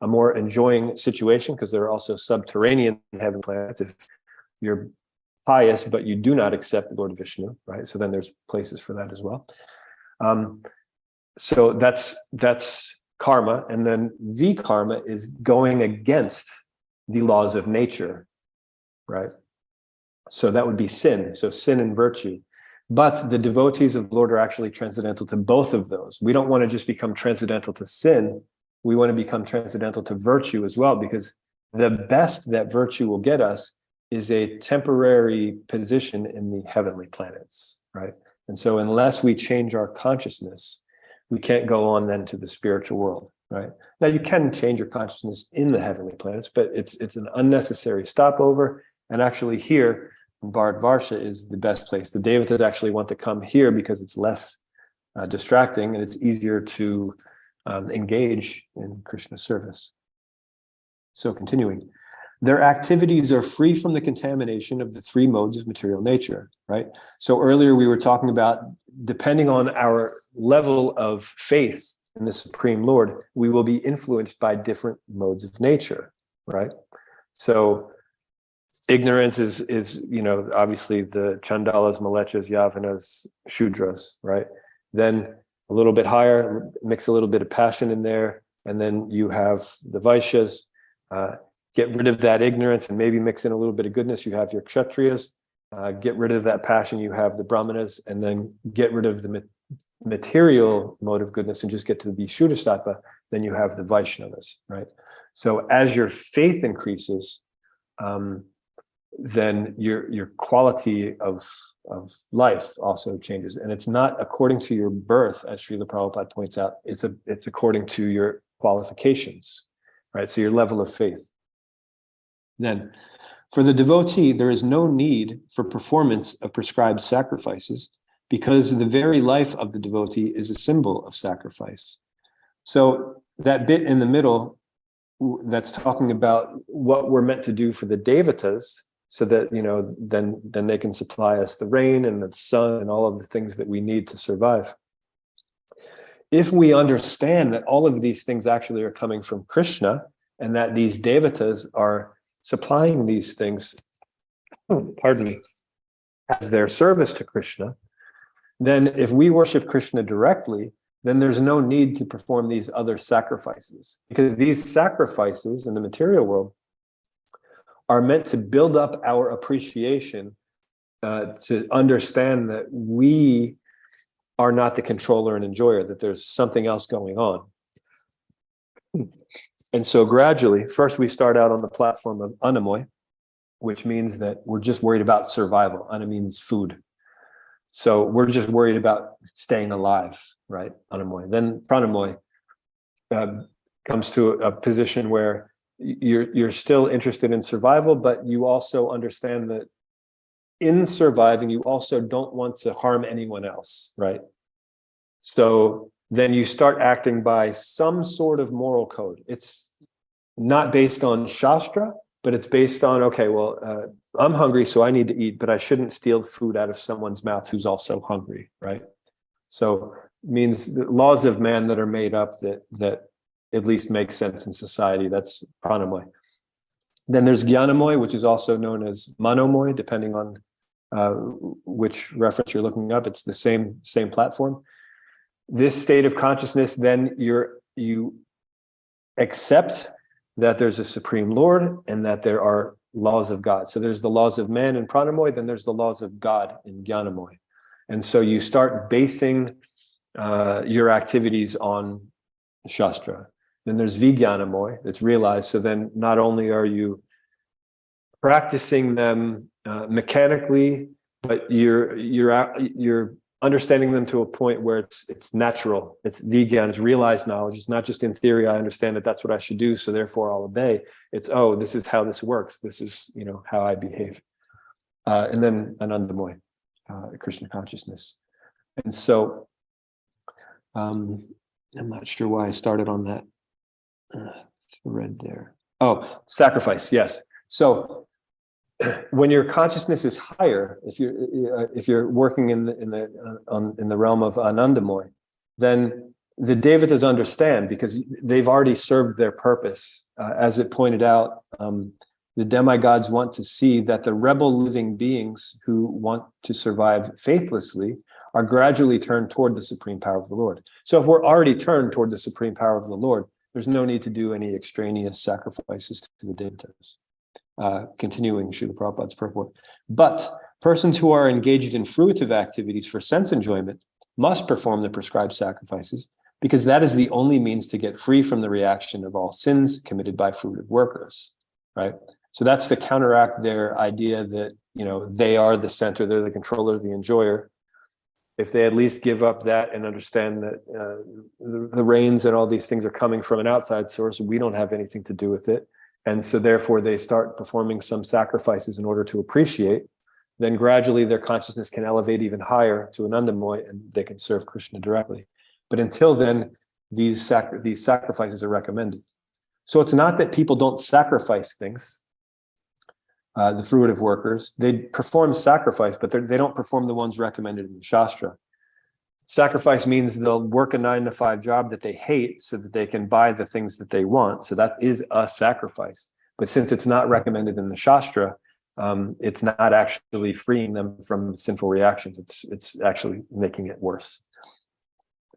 more enjoying situation, because there are also subterranean heaven planets. If you're pious, but you do not accept Lord Vishnu, right? So then there's places for that as well. So that's karma. And then vikarma is going against the laws of nature, right? So that would be sin. So sin and virtue. But the devotees of the Lord are actually transcendental to both of those. We don't want to just become transcendental to sin. We want to become transcendental to virtue as well, because the best that virtue will get us is a temporary position in the heavenly planets, right? And so unless we change our consciousness, we can't go on then to the spiritual world, right? Now you can change your consciousness in the heavenly planets, but it's an unnecessary stopover. And actually here, Bharatvarsha is the best place. The Devatas actually want to come here because it's less distracting and it's easier to engage in Krishna's service. So continuing, their activities are free from the contamination of the three modes of material nature, right? So earlier we were talking about, depending on our level of faith in the Supreme Lord, we will be influenced by different modes of nature, right? So ignorance is obviously the Chandalas, Malechas, Yavanas, Shudras, right? Then a little bit higher, mix a little bit of passion in there, and then you have the Vaishyas. Get rid of that ignorance and maybe mix in a little bit of goodness. You have your Kshatriyas. Get rid of that passion. You have the Brahmanas, and then get rid of the material mode of goodness and just get to the Vishuddha. Then you have the Vaishnavas, right? So as your faith increases, then your quality of life also changes, and it's not according to your birth, as Srila Prabhupada points out. It's according to your qualifications, right? So your level of faith. Then, for the devotee, there is no need for performance of prescribed sacrifices, because the very life of the devotee is a symbol of sacrifice. So that bit in the middle, that's talking about what we're meant to do for the Devatas, so that then they can supply us the rain and the sun and all of the things that we need to survive. If we understand that all of these things actually are coming from Krishna, and that these Devatas are supplying these things, as their service to Krishna, then if we worship Krishna directly, then there's no need to perform these other sacrifices, because these sacrifices in the material world are meant to build up our appreciation, to understand that we are not the controller and enjoyer, that there's something else going on. And so gradually, first we start out on the platform of anamoy, which means that we're just worried about survival. Ana means food. So we're just worried about staying alive, right? Anamoy. Then pranamoy comes to a position where you're still interested in survival, but you also understand that in surviving, you also don't want to harm anyone else, right? So then you start acting by some sort of moral code. It's not based on Shastra, but it's based on, okay, well, I'm hungry, so I need to eat, but I shouldn't steal food out of someone's mouth who's also hungry, right? So it means the laws of man that are made up that at least make sense in society. That's pranamoy. Then there's gyanamoy, which is also known as manomoy, depending on which reference you're looking up. It's the same platform. This state of consciousness, then you accept that there's a Supreme Lord and that there are laws of God. So there's the laws of man in Pranamoy, then there's the laws of God in Gyanamoy. And so you start basing your activities on Shastra. Then there's Vijnanamoy, that's realized. So then not only are you practicing them mechanically, but you're understanding them to a point where it's natural. It's Vijnan, it's realized knowledge. It's not just in theory, I understand that that's what I should do, so therefore I'll obey. It's, oh, this is how this works. This is, how I behave. And then Anandamoy, Krishna consciousness. And so I'm not sure why I started on that thread there. Oh, sacrifice, yes. So when your consciousness is higher, if you're working in the realm of Anandamoy, then the devatas understand, because they've already served their purpose. As it pointed out, the demigods want to see that the rebel living beings who want to survive faithlessly are gradually turned toward the supreme power of the Lord. So if we're already turned toward the supreme power of the Lord, there's no need to do any extraneous sacrifices to the devatas. Continuing Srila Prabhupada's purport. But persons who are engaged in fruitive activities for sense enjoyment must perform the prescribed sacrifices, because that is the only means to get free from the reaction of all sins committed by fruitive workers, right? So that's to counteract their idea that, they are the center, they're the controller, the enjoyer. If they at least give up that and understand that the rains and all these things are coming from an outside source, we don't have anything to do with it. And so therefore they start performing some sacrifices in order to appreciate, then gradually their consciousness can elevate even higher to Anandamoy and they can serve Krishna directly. But until then, these sacrifices are recommended. So it's not that people don't sacrifice things, the fruitive workers. They perform sacrifice, but they don't perform the ones recommended in the Shastra. Sacrifice means they'll work a 9-to-5 job that they hate so that they can buy the things that they want. So that is a sacrifice. But since it's not recommended in the Shastra, it's not actually freeing them from sinful reactions. It's actually making it worse.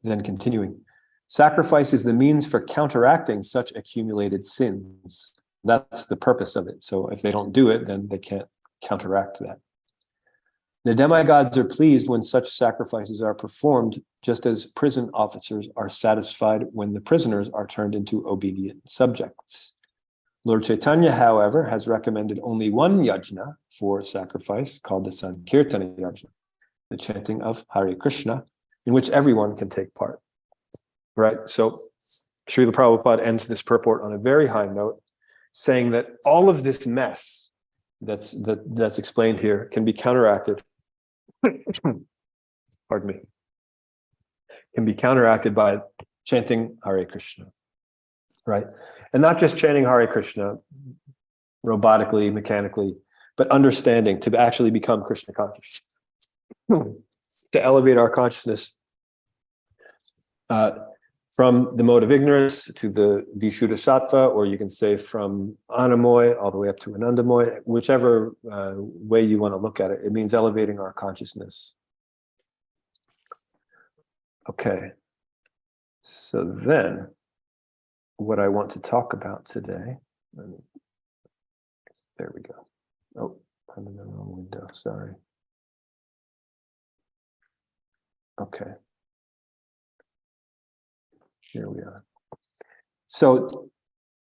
Then continuing. Sacrifice is the means for counteracting such accumulated sins. That's the purpose of it. So if they don't do it, then they can't counteract that. The demigods are pleased when such sacrifices are performed, just as prison officers are satisfied when the prisoners are turned into obedient subjects. Lord Chaitanya, however, has recommended only one yajna for sacrifice, called the Sankirtana yajna, the chanting of Hare Krishna, in which everyone can take part. Right? So Srila Prabhupada ends this purport on a very high note, saying that all of this mess that's explained here can be counteracted. Pardon me. Can be counteracted by chanting Hare Krishna, right? And not just chanting Hare Krishna robotically, mechanically, but understanding, to actually become Krishna conscious, to elevate our consciousness from the mode of ignorance to the Vishuddha Sattva, or you can say from Anamoy all the way up to Anandamoy, whichever way you want to look at it. It means elevating our consciousness. Okay. So then, what I want to talk about today, there we go. Oh, I'm in the wrong window, sorry. Okay. Here we are. So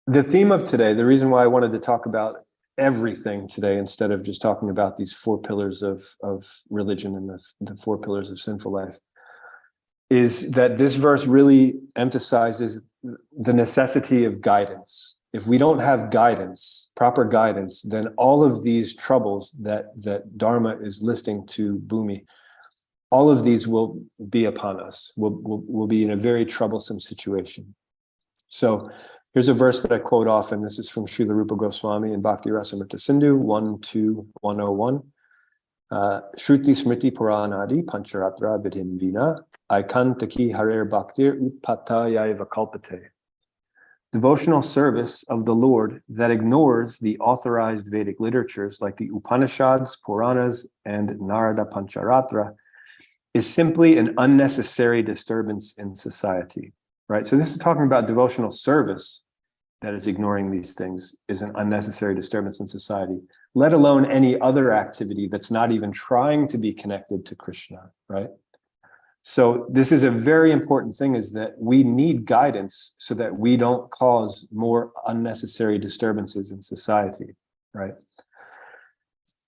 the theme of today, the reason why I wanted to talk about everything today instead of just talking about these 4 pillars of religion and the 4 pillars of sinful life, is that this verse really emphasizes the necessity of guidance. If we don't have guidance, proper guidance, then all of these troubles that Dharma is listing to Bhumi, all of these will be upon us. We'll be in a very troublesome situation. So here's a verse that I quote often. This is from Srila Rupa Goswami in Bhakti Rasamrita Sindhu 1.2.101. Shruti Smriti Puranadi Pancharatra Vidhim Vina Aikantaki Harer Bhaktir Utpatayaiva Kalpate. Devotional service of the Lord that ignores the authorized Vedic literatures like the Upanishads, Puranas, and Narada Pancharatra is simply an unnecessary disturbance in society, right? So this is talking about devotional service, that is ignoring these things is an unnecessary disturbance in society, let alone any other activity that's not even trying to be connected to Krishna, right? So this is a very important thing, is that we need guidance so that we don't cause more unnecessary disturbances in society, right?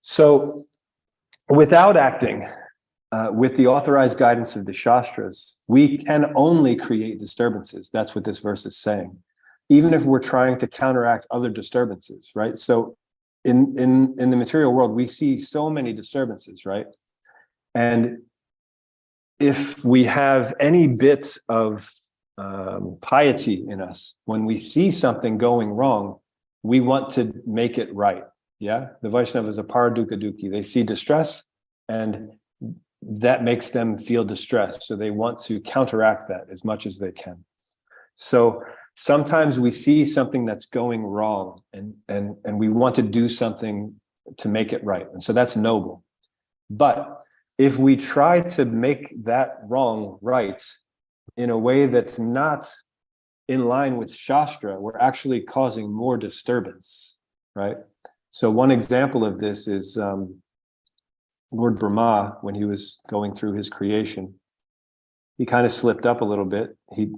So without acting with the authorized guidance of the Shastras, we can only create disturbances. That's what this verse is saying. Even if we're trying to counteract other disturbances, right? So in the material world, we see so many disturbances, right? And if we have any bit of piety in us, when we see something going wrong, we want to make it right. Yeah, the Vaishnavas are paradukkha dukhi. They see distress, and that makes them feel distressed. So they want to counteract that as much as they can. So sometimes we see something that's going wrong, and we want to do something to make it right. And so that's noble. But if we try to make that wrong right in a way that's not in line with Shastra, we're actually causing more disturbance, right? So one example of this is Lord Brahma, when he was going through his creation, he kind of slipped up a little bit. He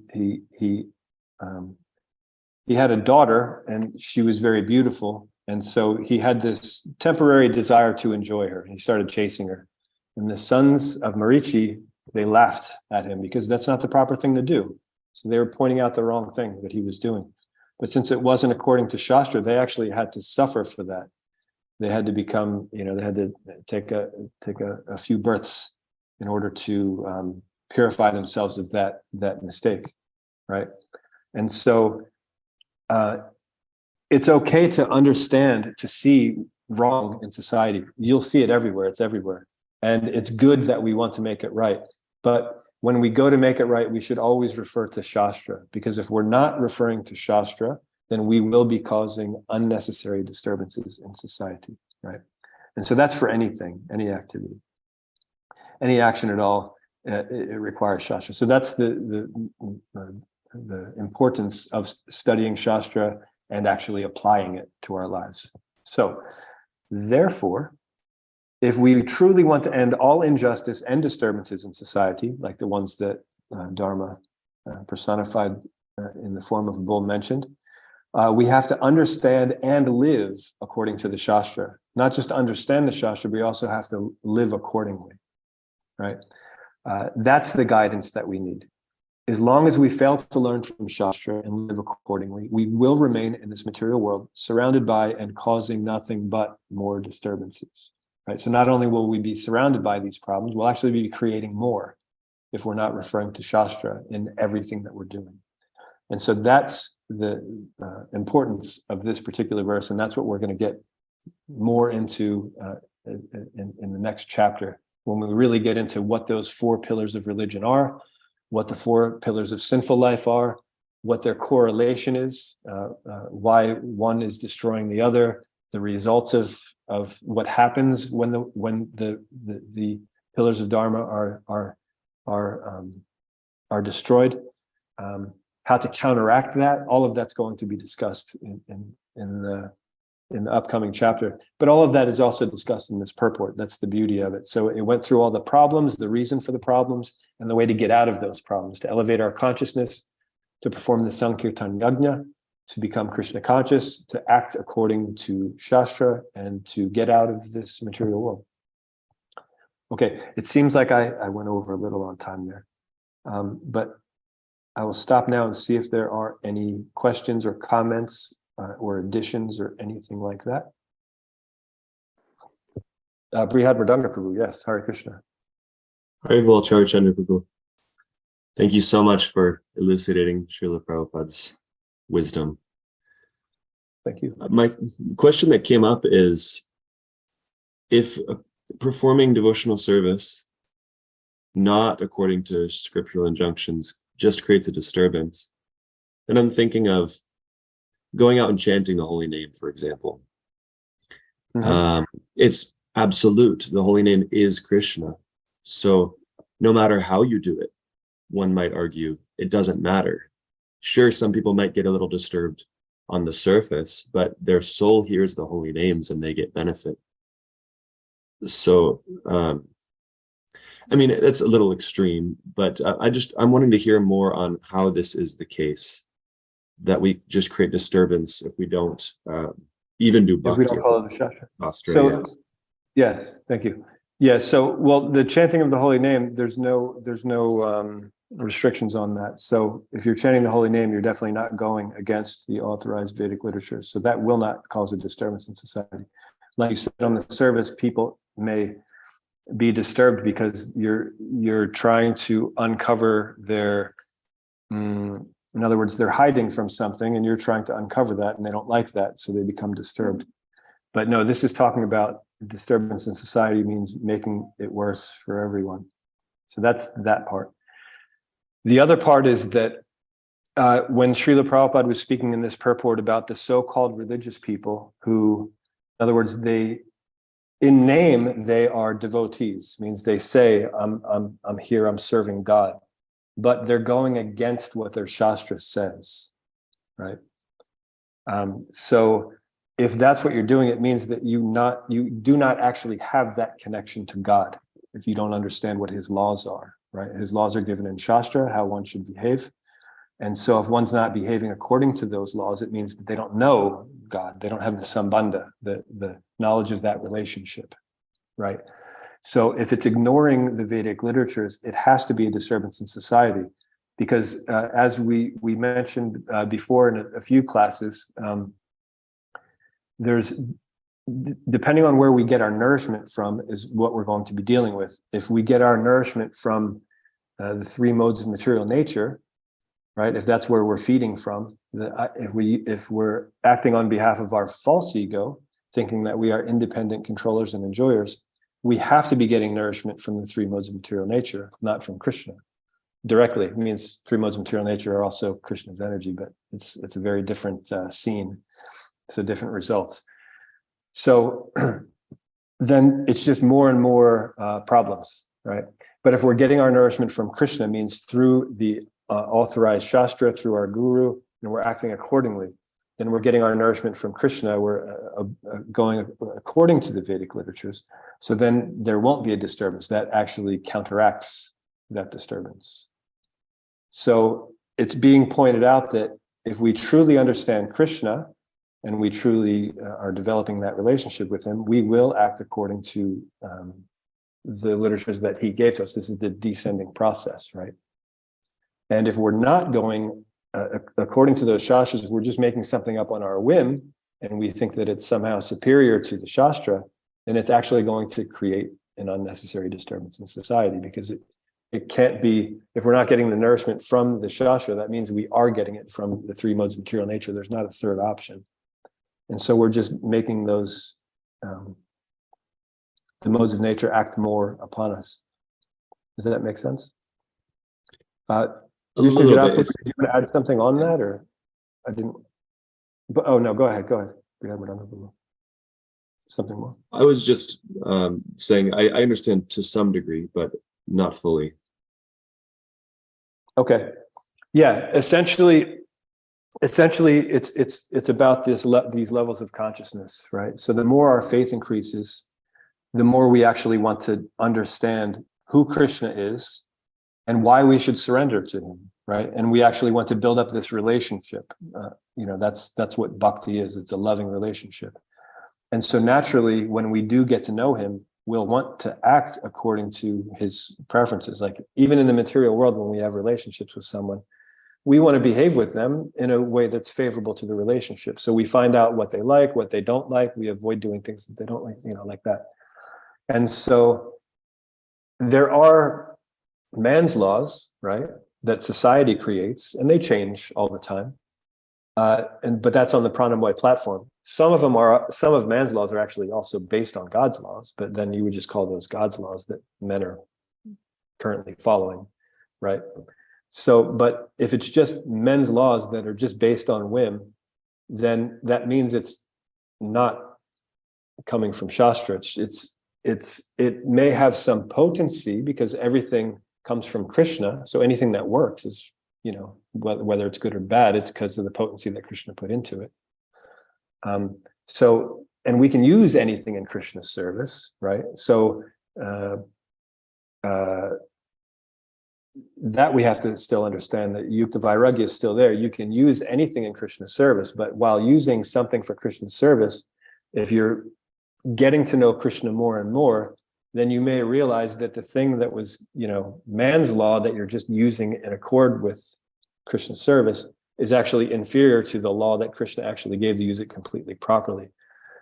had a daughter, and she was very beautiful, and so he had this temporary desire to enjoy her. He started chasing her, and the sons of Marichi, they laughed at him because that's not the proper thing to do. So they were pointing out the wrong thing that he was doing. But since it wasn't according to Shastra, they actually had to suffer for that. They had to become, they had to take a few births in order to purify themselves of that mistake, right? And so it's okay to understand, to see wrong in society. You'll see it everywhere. It's everywhere. And it's good that we want to make it right. But when we go to make it right, we should always refer to Shastra, because if we're not referring to Shastra, then we will be causing unnecessary disturbances in society, right? And so that's for anything, any activity, any action at all. It requires Shastra. So that's the importance of studying Shastra and actually applying it to our lives. So therefore, if we truly want to end all injustice and disturbances in society, like the ones that Dharma personified in the form of a bull mentioned, we have to understand and live according to the Shastra. Not just understand the Shastra, but we also have to live accordingly, right? That's the guidance that we need. As long as we fail to learn from Shastra and live accordingly, we will remain in this material world surrounded by and causing nothing but more disturbances, right? So not only will we be surrounded by these problems, we'll actually be creating more if we're not referring to Shastra in everything that we're doing. And so that's the importance of this particular verse, and that's what we're going to get more into in the next chapter, when we really get into what those 4 pillars of religion are, what the 4 pillars of sinful life are, what their correlation is, why one is destroying the other, the results of what happens when the pillars of Dharma are destroyed, how to counteract that. All of that's going to be discussed in the upcoming chapter. But all of that is also discussed in this purport. That's the beauty of it. So it went through all the problems, the reason for the problems, and the way to get out of those problems, to elevate our consciousness, to perform the Sankirtan Yajna, to become Krishna conscious, to act according to Shastra, and to get out of this material world. Okay, it seems like I went over a little on time there. But I will stop now and see if there are any questions or comments or additions or anything like that. Brihad Mridanga Prabhu, yes, Hare Krishna. Very well, Charachandra Prabhu. Thank you so much for elucidating Srila Prabhupada's wisdom. Thank you. My question that came up is, if performing devotional service not according to scriptural injunctions just creates a disturbance, then I'm thinking of going out and chanting the holy name, for example. Mm-hmm. It's absolute. The holy name is Krishna. So no matter how you do it, one might argue, it doesn't matter. Sure, some people might get a little disturbed on the surface, but their soul hears the holy names and they get benefit. So, I mean, it's a little extreme, but I'm wanting to hear more on how this is the case, that we just create disturbance if we don't even do If we bhakti. don't follow the Shastra. Australia. So, yes, thank you. Yeah, so, well, the chanting of the holy name, there's no restrictions on that. So if you're chanting the holy name, you're definitely not going against the authorized Vedic literature. So that will not cause a disturbance in society. Like you said on the service, people may be disturbed because you're trying to uncover their, in other words, they're hiding from something and you're trying to uncover that and they don't like that, so they become disturbed. But no, this is talking about disturbance in society means making it worse for everyone. So that's that part. The other part is that when Srila Prabhupada was speaking in this purport about the so-called religious people who, in other words, in name, they are devotees, means they say, I'm here, I'm serving God, but they're going against what their Shastra says, right? So if that's what you're doing, it means that you do not actually have that connection to God if you don't understand what his laws are, right? His laws are given in Shastra, how one should behave. And so if one's not behaving according to those laws, it means that they don't know God. They don't have the sambandha, the knowledge of that relationship, right? So if it's ignoring the Vedic literatures, it has to be a disturbance in society, because as we mentioned before in a few classes, depending on where we get our nourishment from is what we're going to be dealing with. If we get our nourishment from the three modes of material nature, right? If that's where we're feeding from, if we're acting on behalf of our false ego, thinking that we are independent controllers and enjoyers, we have to be getting nourishment from the three modes of material nature, not from Krishna directly. It means three modes of material nature are also Krishna's energy, but it's a very different scene. So different results. So then it's just more and more problems, right? But if we're getting our nourishment from Krishna, means through the authorized Shastra, through our guru, and we're acting accordingly, then we're getting our nourishment from Krishna. We're going according to the Vedic literatures. So then there won't be a disturbance. That actually counteracts that disturbance. So it's being pointed out that if we truly understand Krishna, and we truly are developing that relationship with him, we will act according to the literatures that he gave to us. This is the descending process, right? And if we're not going according to those shastras, if we're just making something up on our whim, and we think that it's somehow superior to the shastra, then it's actually going to create an unnecessary disturbance in society, because it can't be, if we're not getting the nourishment from the shastra, that means we are getting it from the three modes of material nature. There's not a third option. And so we're just making those, the modes of nature act more upon us. Does that make sense? A little bit. Did you want to add something on that, or I didn't? But, oh no, go ahead. Something more. I was just saying I understand to some degree, but not fully. Okay. Yeah. Essentially, it's about these levels of consciousness, right? So the more our faith increases, the more we actually want to understand who Krishna is and why we should surrender to him, right? And we actually want to build up this relationship. That's what bhakti is. It's a loving relationship. And so naturally, when we do get to know him, we'll want to act according to his preferences. Like even in the material world, when we have relationships with someone, we want to behave with them in a way that's favorable to the relationship. So we find out what they like, what they don't like. We avoid doing things that they don't like, like that. And so there are man's laws, right, that society creates, and they change all the time. But that's on the Pranamoy platform. Some of man's laws are actually also based on God's laws, but then you would just call those God's laws that men are currently following, right? So, but if it's just men's laws that are just based on whim, then that means it's not coming from Shastra. It may have some potency because everything comes from Krishna. So anything that works is, whether it's good or bad, it's because of the potency that Krishna put into it. So, and we can use anything in Krishna's service, right? So that we have to still understand, that Yukta Vairagya is still there. You can use anything in Krishna's service, but while using something for Krishna's service, if you're getting to know Krishna more and more, then you may realize that the thing that was, man's law that you're just using in accord with Krishna's service is actually inferior to the law that Krishna actually gave to use it completely properly.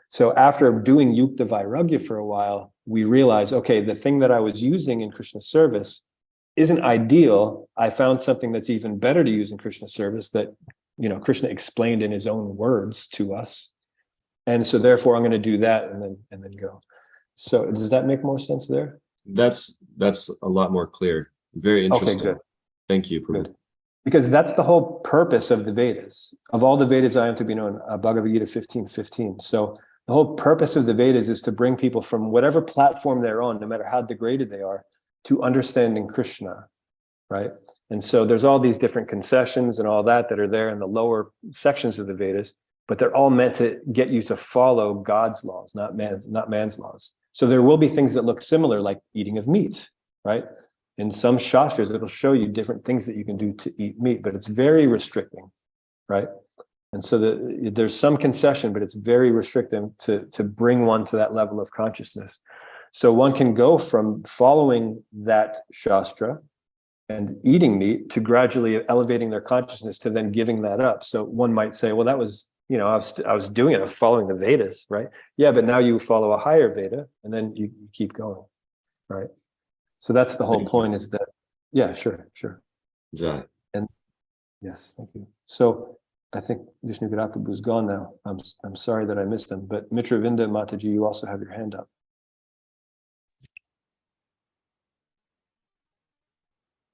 So after doing Yukta Vairagya for a while, we realize, okay, the thing that I was using in Krishna's service isn't ideal. I found something that's even better to use in Krishna's service that, Krishna explained in his own words to us. And so therefore I'm going to do that and then go. So does that make more sense there? That's a lot more clear. Very interesting. Okay, good. Thank you, Prabhu. Good. Because that's the whole purpose of the Vedas. Of all the Vedas I am to be known, Bhagavad Gita 15:15. So the whole purpose of the Vedas is to bring people from whatever platform they're on, no matter how degraded they are, to understanding Krishna, right? And so there's all these different concessions and all that are there in the lower sections of the Vedas, but they're all meant to get you to follow God's laws, not man's laws. So there will be things that look similar, like eating of meat, right? In some shastras, it'll show you different things that you can do to eat meat, but it's very restricting, right? And so there's some concession, but it's very restrictive to bring one to that level of consciousness. So one can go from following that shastra and eating meat to gradually elevating their consciousness to then giving that up. So one might say, well, that was, I was doing it, I was following the Vedas, right? Yeah, but now you follow a higher Veda and then you keep going, right? So that's the whole point, is that, yeah, sure. Yeah. And yes, thank you. So I think Vishnu Gadaprabhu's gone now. I'm sorry that I missed him, but Mitra Vinda Mataji, you also have your hand up.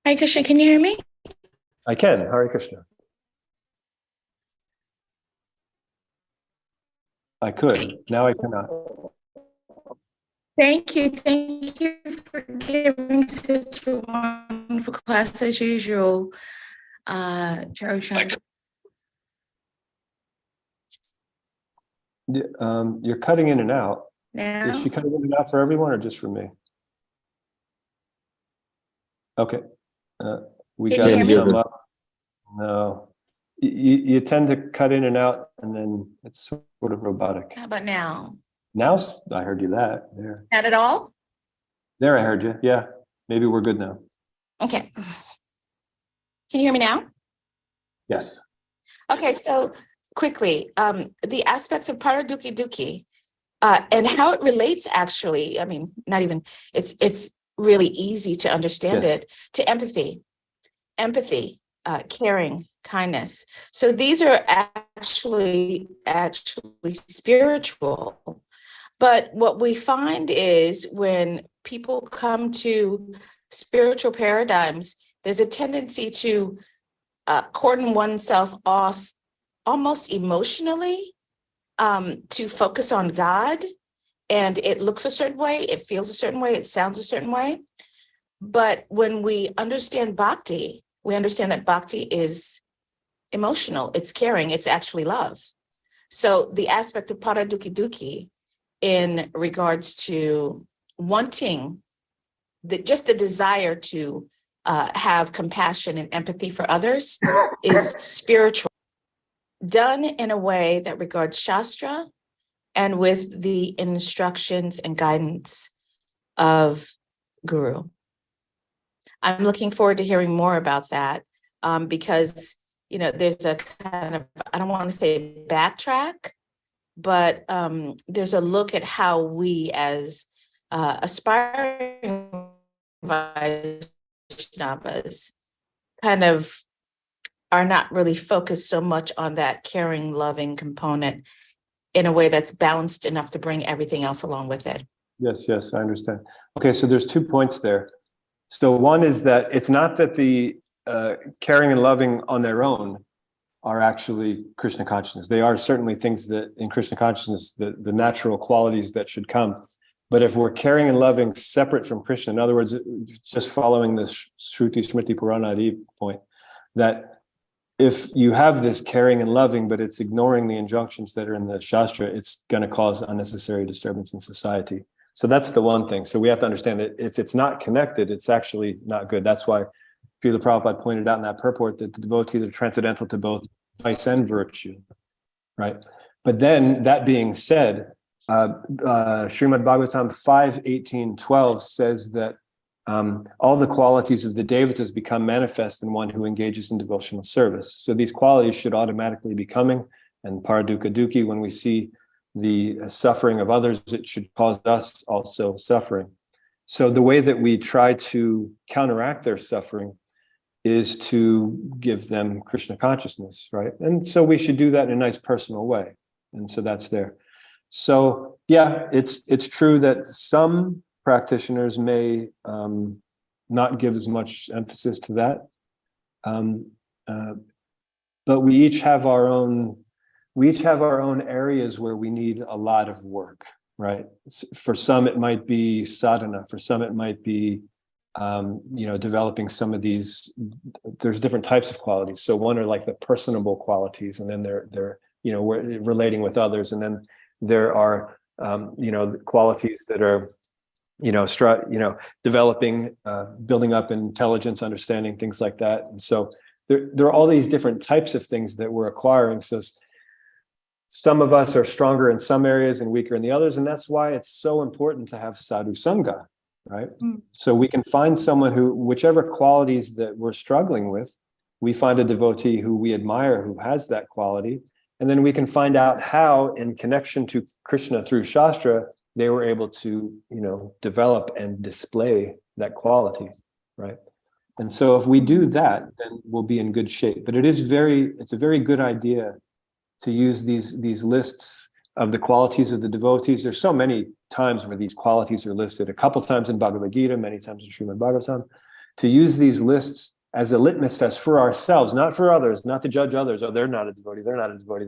Hare Krishna, can you hear me? I can. Hare Krishna. I could. Now I cannot. Thank you for giving such a wonderful class as usual, Charuchandra. You're cutting in and out. Now, Is she cutting in and out for everyone or just for me? Okay. We Can got you to hear me? come up. No. You tend to cut in and out, and then it's sort of robotic. how about now? Now I heard you that. There. Not at all? There I heard you. Yeah. Maybe we're good now. Okay. Can you hear me now? Yes. Okay, so quickly, the aspects of Paraduki Duki and how it relates actually, not even, it's really easy to understand Yes. it, to empathy, caring, kindness. So these are actually spiritual. But what we find is when people come to spiritual paradigms, there's a tendency to cordon oneself off almost emotionally to focus on God. And it looks a certain way, it feels a certain way, it sounds a certain way. But when we understand bhakti, we understand that bhakti is emotional, it's caring, it's actually love. So the aspect of Paraduki Duki in regards to wanting just the desire to have compassion and empathy for others is spiritual, done in a way that regards Shastra and with the instructions and guidance of Guru. I'm looking forward to hearing more about that because, there's a kind of, I don't want to say backtrack, but there's a look at how we as aspiring Vaishnavas kind of are not really focused so much on that caring, loving component in a way that's balanced enough to bring everything else along with it. Yes, I understand. Okay, so there's 2 points there. So one is that it's not that the caring and loving on their own are actually Krishna consciousness. They are certainly things that in Krishna consciousness, the natural qualities that should come. But if we're caring and loving separate from Krishna, in other words, just following this Shruti Smriti Purana Adi point, that if you have this caring and loving, but it's ignoring the injunctions that are in the Shastra, it's going to cause unnecessary disturbance in society. So that's the one thing. So we have to understand that if it's not connected, it's actually not good. That's why Srila Prabhupada pointed out in that purport that the devotees are transcendental to both vice and virtue, right? But then that being said, Srimad Bhagavatam 5:18-12 says that all the qualities of the devatas become manifest in one who engages in devotional service. So these qualities should automatically be coming, and paradukkha dukhi, when we see the suffering of others, it should cause us also suffering. So the way that we try to counteract their suffering is to give them Krishna consciousness, right? And so we should do that in a nice personal way. And so that's there. So yeah, it's true that some practitioners may not give as much emphasis to that, but we each have our own areas where we need a lot of work, right? For some it might be sadhana, for some it might be developing some of these. There's different types of qualities. So one are like the personable qualities, and then they're relating with others, and then there are qualities that are developing, building up intelligence, understanding, things like that. And so there are all these different types of things that we're acquiring. So some of us are stronger in some areas and weaker in the others, and that's why it's so important to have sadhu sangha, right? So we can find someone who, whichever qualities that we're struggling with, we find a devotee who we admire who has that quality, and then we can find out how, in connection to Krishna through Shastra, they were able to, develop and display that quality, right? And so if we do that, then we'll be in good shape. But it's a very good idea to use these lists of the qualities of the devotees. There's so many times where these qualities are listed, a couple times in Bhagavad Gita, many times in Srimad Bhagavatam, to use these lists as a litmus test for ourselves, not for others, not to judge others. Oh, they're not a devotee, they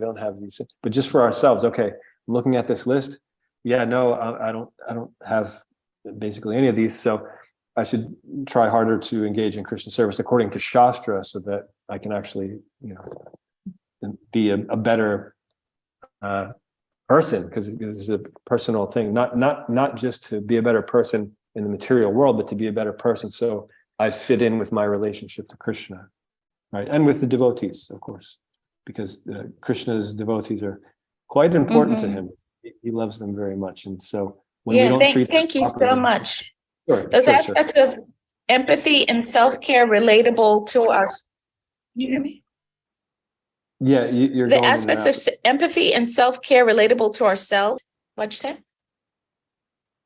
don't have these, but just for ourselves. Okay, I'm looking at this list. Yeah, no, I don't have basically any of these, so I should try harder to engage in Krishna service according to Shastra, so that I can actually, be a better person, because it's a personal thing, not just to be a better person in the material world, but to be a better person so I fit in with my relationship to Krishna, right? And with the devotees, of course, because Krishna's devotees are quite important to him. He loves them very much, and so when we don't treat them thank you so properly- much. Sure, Those sure. aspects of empathy and self-care relatable to our. You hear me? Yeah, you're The going in and aspects out. of empathy and self-care relatable to ourselves. What'd you say?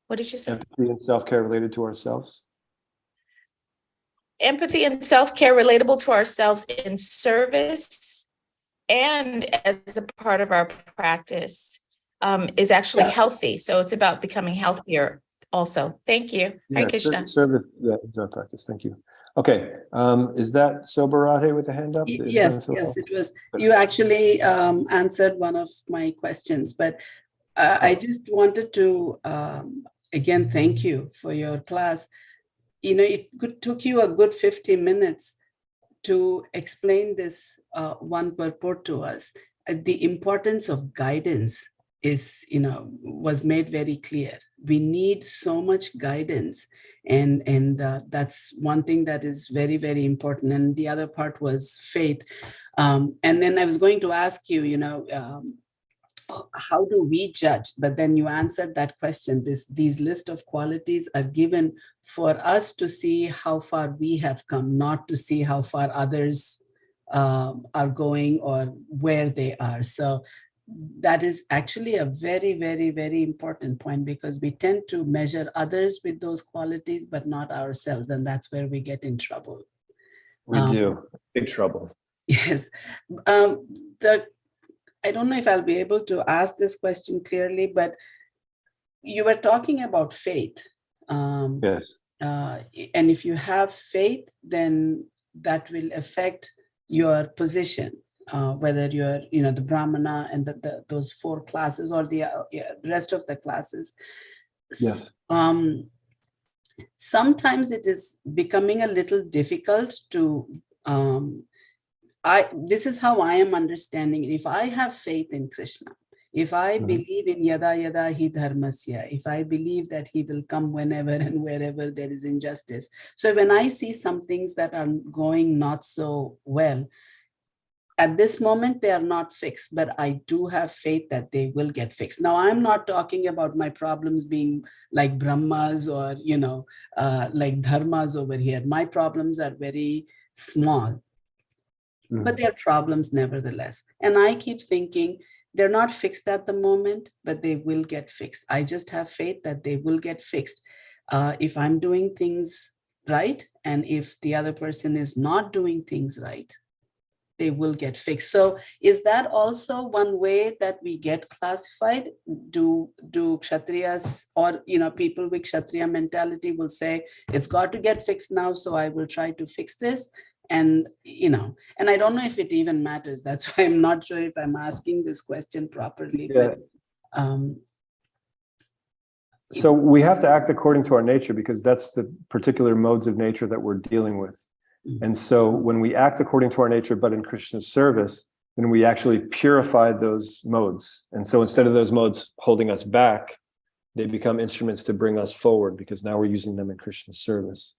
What did you say? Empathy and self-care related to ourselves. Empathy and self-care relatable to ourselves in service and as a part of our practice is actually healthy. So it's about becoming healthier also. Thank you. Hare Krishna. Service, yeah, is our practice. Thank you. Okay, is that Sobarate with the hand up? Yes, it was. You actually answered one of my questions, but I just wanted to again thank you for your class. Took you a good 50 minutes to explain this one purport to us. The importance of guidance was made very clear. We need so much guidance, and that's one thing that is very, very important. And the other part was faith. And then I was going to ask you, how do we judge? But then you answered that question. These list of qualities are given for us to see how far we have come, not to see how far others are going or where they are. So that is actually a very, very, very important point, because we tend to measure others with those qualities, but not ourselves. And that's where we get in trouble. We do. Big trouble. Yes. I don't know if I'll be able to ask this question clearly, but you were talking about faith. Yes. And if you have faith, then that will affect your position, whether you're, the Brahmana and those 4 classes or the rest of the classes. Yes. Sometimes it is becoming a little difficult to this is how I am understanding it. If I have faith in Krishna, if I believe in yada yada hi dharmasya, if I believe that he will come whenever and wherever there is injustice. So when I see some things that are going not so well, at this moment, they are not fixed, but I do have faith that they will get fixed. Now, I'm not talking about my problems being like Brahmas or, like dharmas over here. My problems are very small, but they're problems nevertheless. And I keep thinking they're not fixed at the moment, but they will get fixed. I just have faith that they will get fixed. If I'm doing things right, and if the other person is not doing things right, they will get fixed. So is that also one way that we get classified? Do Kshatriyas or people with Kshatriya mentality will say, it's got to get fixed now, so I will try to fix this. And and I don't know if it even matters. That's why I'm not sure if I'm asking this question properly. Yeah. But so we have to act according to our nature, because that's the particular modes of nature that we're dealing with. And so when we act according to our nature, but in Krishna's service, then we actually purify those modes. And so instead of those modes holding us back, they become instruments to bring us forward, because now we're using them in Krishna's service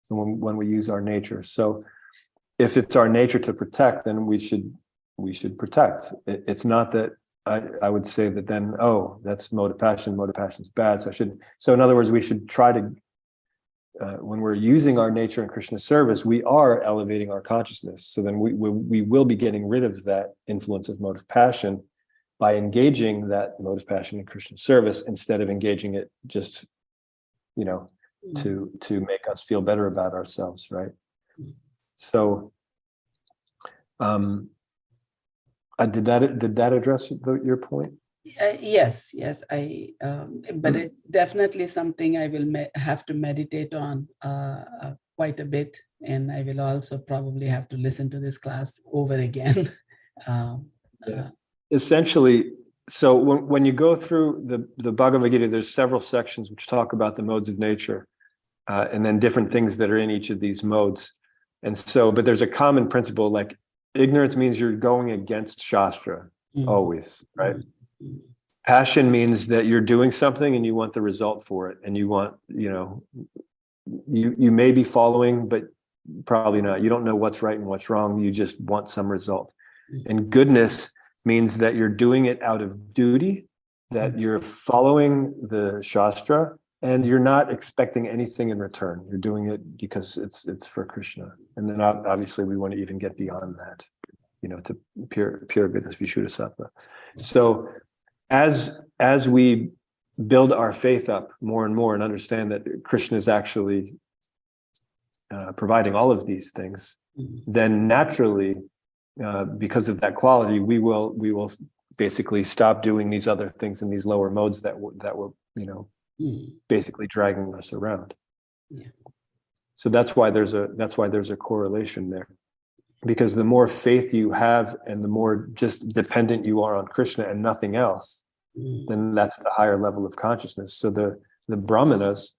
when we use our nature. So if it's our nature to protect, then we should protect. It's not that I would say that then, oh, that's mode of passion. Mode of passion is bad. So I shouldn't. So in other words, we should try to, when we're using our nature in Krishna's service, we are elevating our consciousness. So then we will be getting rid of that influence of mode of passion by engaging that mode of passion in Krishna's service, instead of engaging it just, to make us feel better about ourselves, right? So, did that address your point? Yes, but it's definitely something I will have to meditate on quite a bit, and I will also probably have to listen to this class over again. Essentially, so when you go through the Bhagavad Gita, there's several sections which talk about the modes of nature, and then different things that are in each of these modes. And so, but there's a common principle, like ignorance means you're going against Shastra, always, right? Passion means that you're doing something and you want the result for it, and you want, you may be following, but probably not. You don't know what's right and what's wrong. You just want some result. And goodness means that you're doing it out of duty, that you're following the Shastra, and you're not expecting anything in return. You're doing it because it's for Krishna. And then obviously we want to even get beyond that, to pure goodness, Vishuddha-sattva. So as we build our faith up more and more and understand that Krishna is actually providing all of these things, then naturally, because of that quality, we will basically stop doing these other things in these lower modes that were basically dragging us around. Yeah. So that's why there's a correlation there, because the more faith you have and the more just dependent you are on Krishna and nothing else, then that's the higher level of consciousness. So the brahmanas,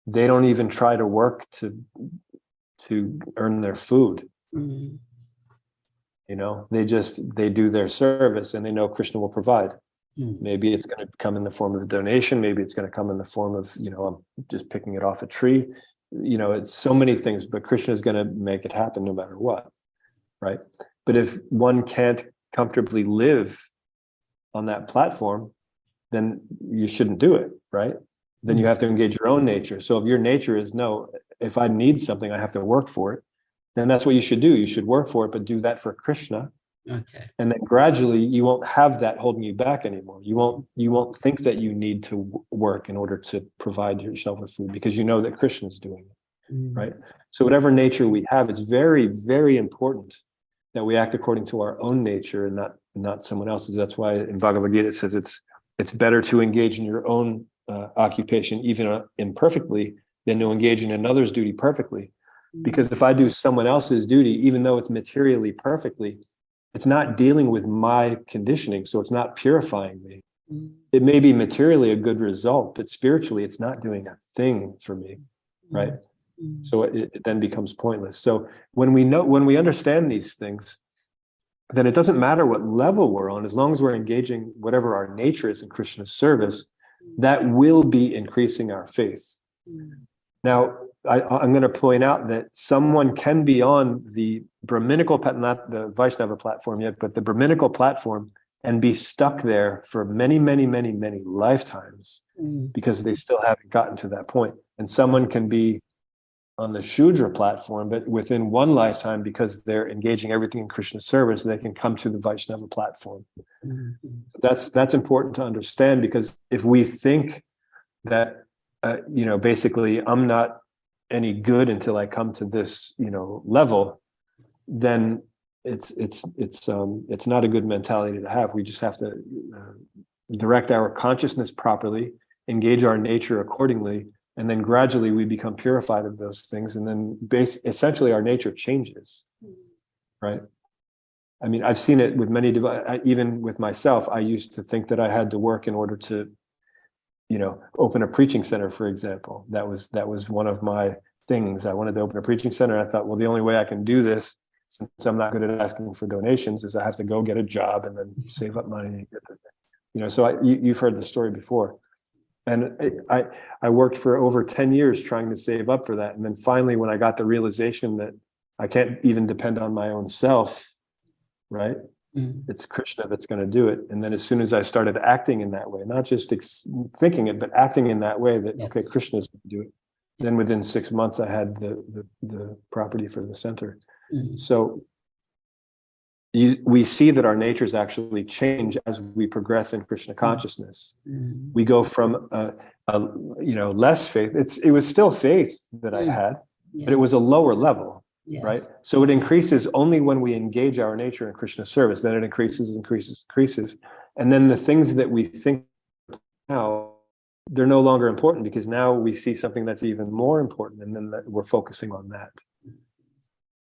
they don't even try to work to earn their food. They do their service and they know Krishna will provide. Maybe it's going to come in the form of a donation. Maybe it's going to come in the form of, I'm just picking it off a tree. It's so many things, but Krishna is going to make it happen no matter what, right? But if one can't comfortably live on that platform, then you shouldn't do it, right? Then you have to engage your own nature. So if your nature is, no, if I need something, I have to work for it, then that's what you should do. You should work for it, but do that for Krishna. Okay. And then gradually you won't have that holding you back anymore. You won't think that you need to work in order to provide yourself with food, because you know that Krishna is doing it, right? So whatever nature we have, it's very, very important that we act according to our own nature and not someone else's. That's why in Bhagavad Gita it says it's better to engage in your own occupation, even imperfectly, than to engage in another's duty perfectly. Because if I do someone else's duty, even though it's materially perfectly, it's not dealing with my conditioning, so it's not purifying me. It may be materially a good result, but spiritually it's not doing a thing for me, right? So it then becomes pointless. So when we understand these things, then it doesn't matter what level we're on, as long as we're engaging whatever our nature is in Krishna's service, that will be increasing our faith. Now, I'm going to point out that someone can be on the Brahminical, not the Vaishnava platform yet, but the Brahminical platform, and be stuck there for many, many, many, many lifetimes because they still haven't gotten to that point. And someone can be on the Shudra platform, but within one lifetime, because they're engaging everything in Krishna's service, they can come to the Vaishnava platform. That's important to understand, because if we think that basically I'm not any good until I come to this level, then it's not a good mentality to have. We just have to direct our consciousness properly, engage our nature accordingly, and then gradually we become purified of those things, and then essentially our nature changes, right? I mean, I've seen it with many, even with myself. I used to think that I had to work in order to, open a preaching center, for example. That was one of my things. I wanted to open a preaching center. I thought, well, the only way I can do this, since I'm not good at asking for donations, is I have to go get a job and then save up money and get the thing. So you've heard the story before. And I worked for over 10 years trying to save up for that. And then finally, when I got the realization that I can't even depend on my own self, right? It's Krishna that's going to do it. And then as soon as I started acting in that way, not just thinking it, but acting in that way that, okay, Krishna is going to do it. Then within 6 months, I had the property for the center. So we see that our natures actually change as we progress in Krishna consciousness. We go from less faith. It was still faith that I had, but it was a lower level, right? So it increases only when we engage our nature in Krishna service. Then it increases, and then the things that we think now, they're no longer important, because now we see something that's even more important, and then we're focusing on that.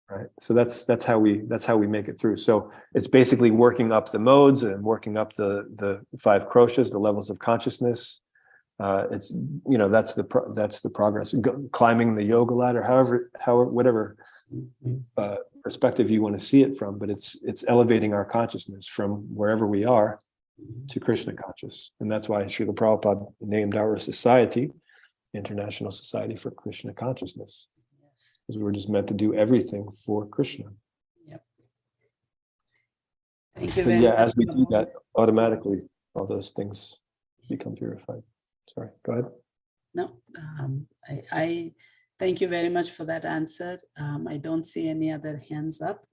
Right. So that's how we make it through. So it's basically working up the modes and working up the 5 kroshas, the levels of consciousness. It's that's the progress. Climbing the yoga ladder, however whatever perspective you want to see it from, but it's elevating our consciousness from wherever we are to Krishna conscious, and that's why Srila Prabhupada named our society International Society for Krishna Consciousness. Because we're just meant to do everything for Krishna. Yep. Thank you very much. As we do that, automatically all those things become purified. Sorry, go ahead. No, I thank you very much for that answer. I don't see any other hands up.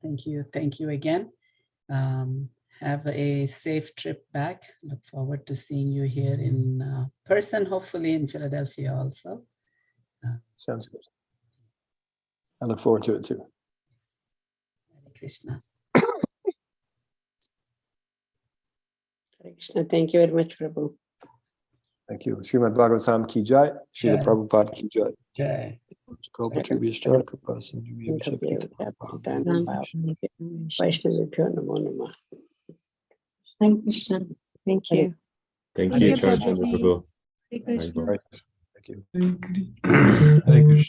Thank you again. Have a safe trip back. Look forward to seeing you here in person, hopefully in Philadelphia also. Sounds good. I look forward to it too. Hare Krishna. Hare Krishna. Thank you very much, Prabhu. Thank you. Srimad Bhagavatam ki jai. Srila Prabhupada ki jai. Jai. Thank Krishna. Thank you. Thank you, Charachandra Prabhu. Hare Krishna. Thank you. Hare Krishna.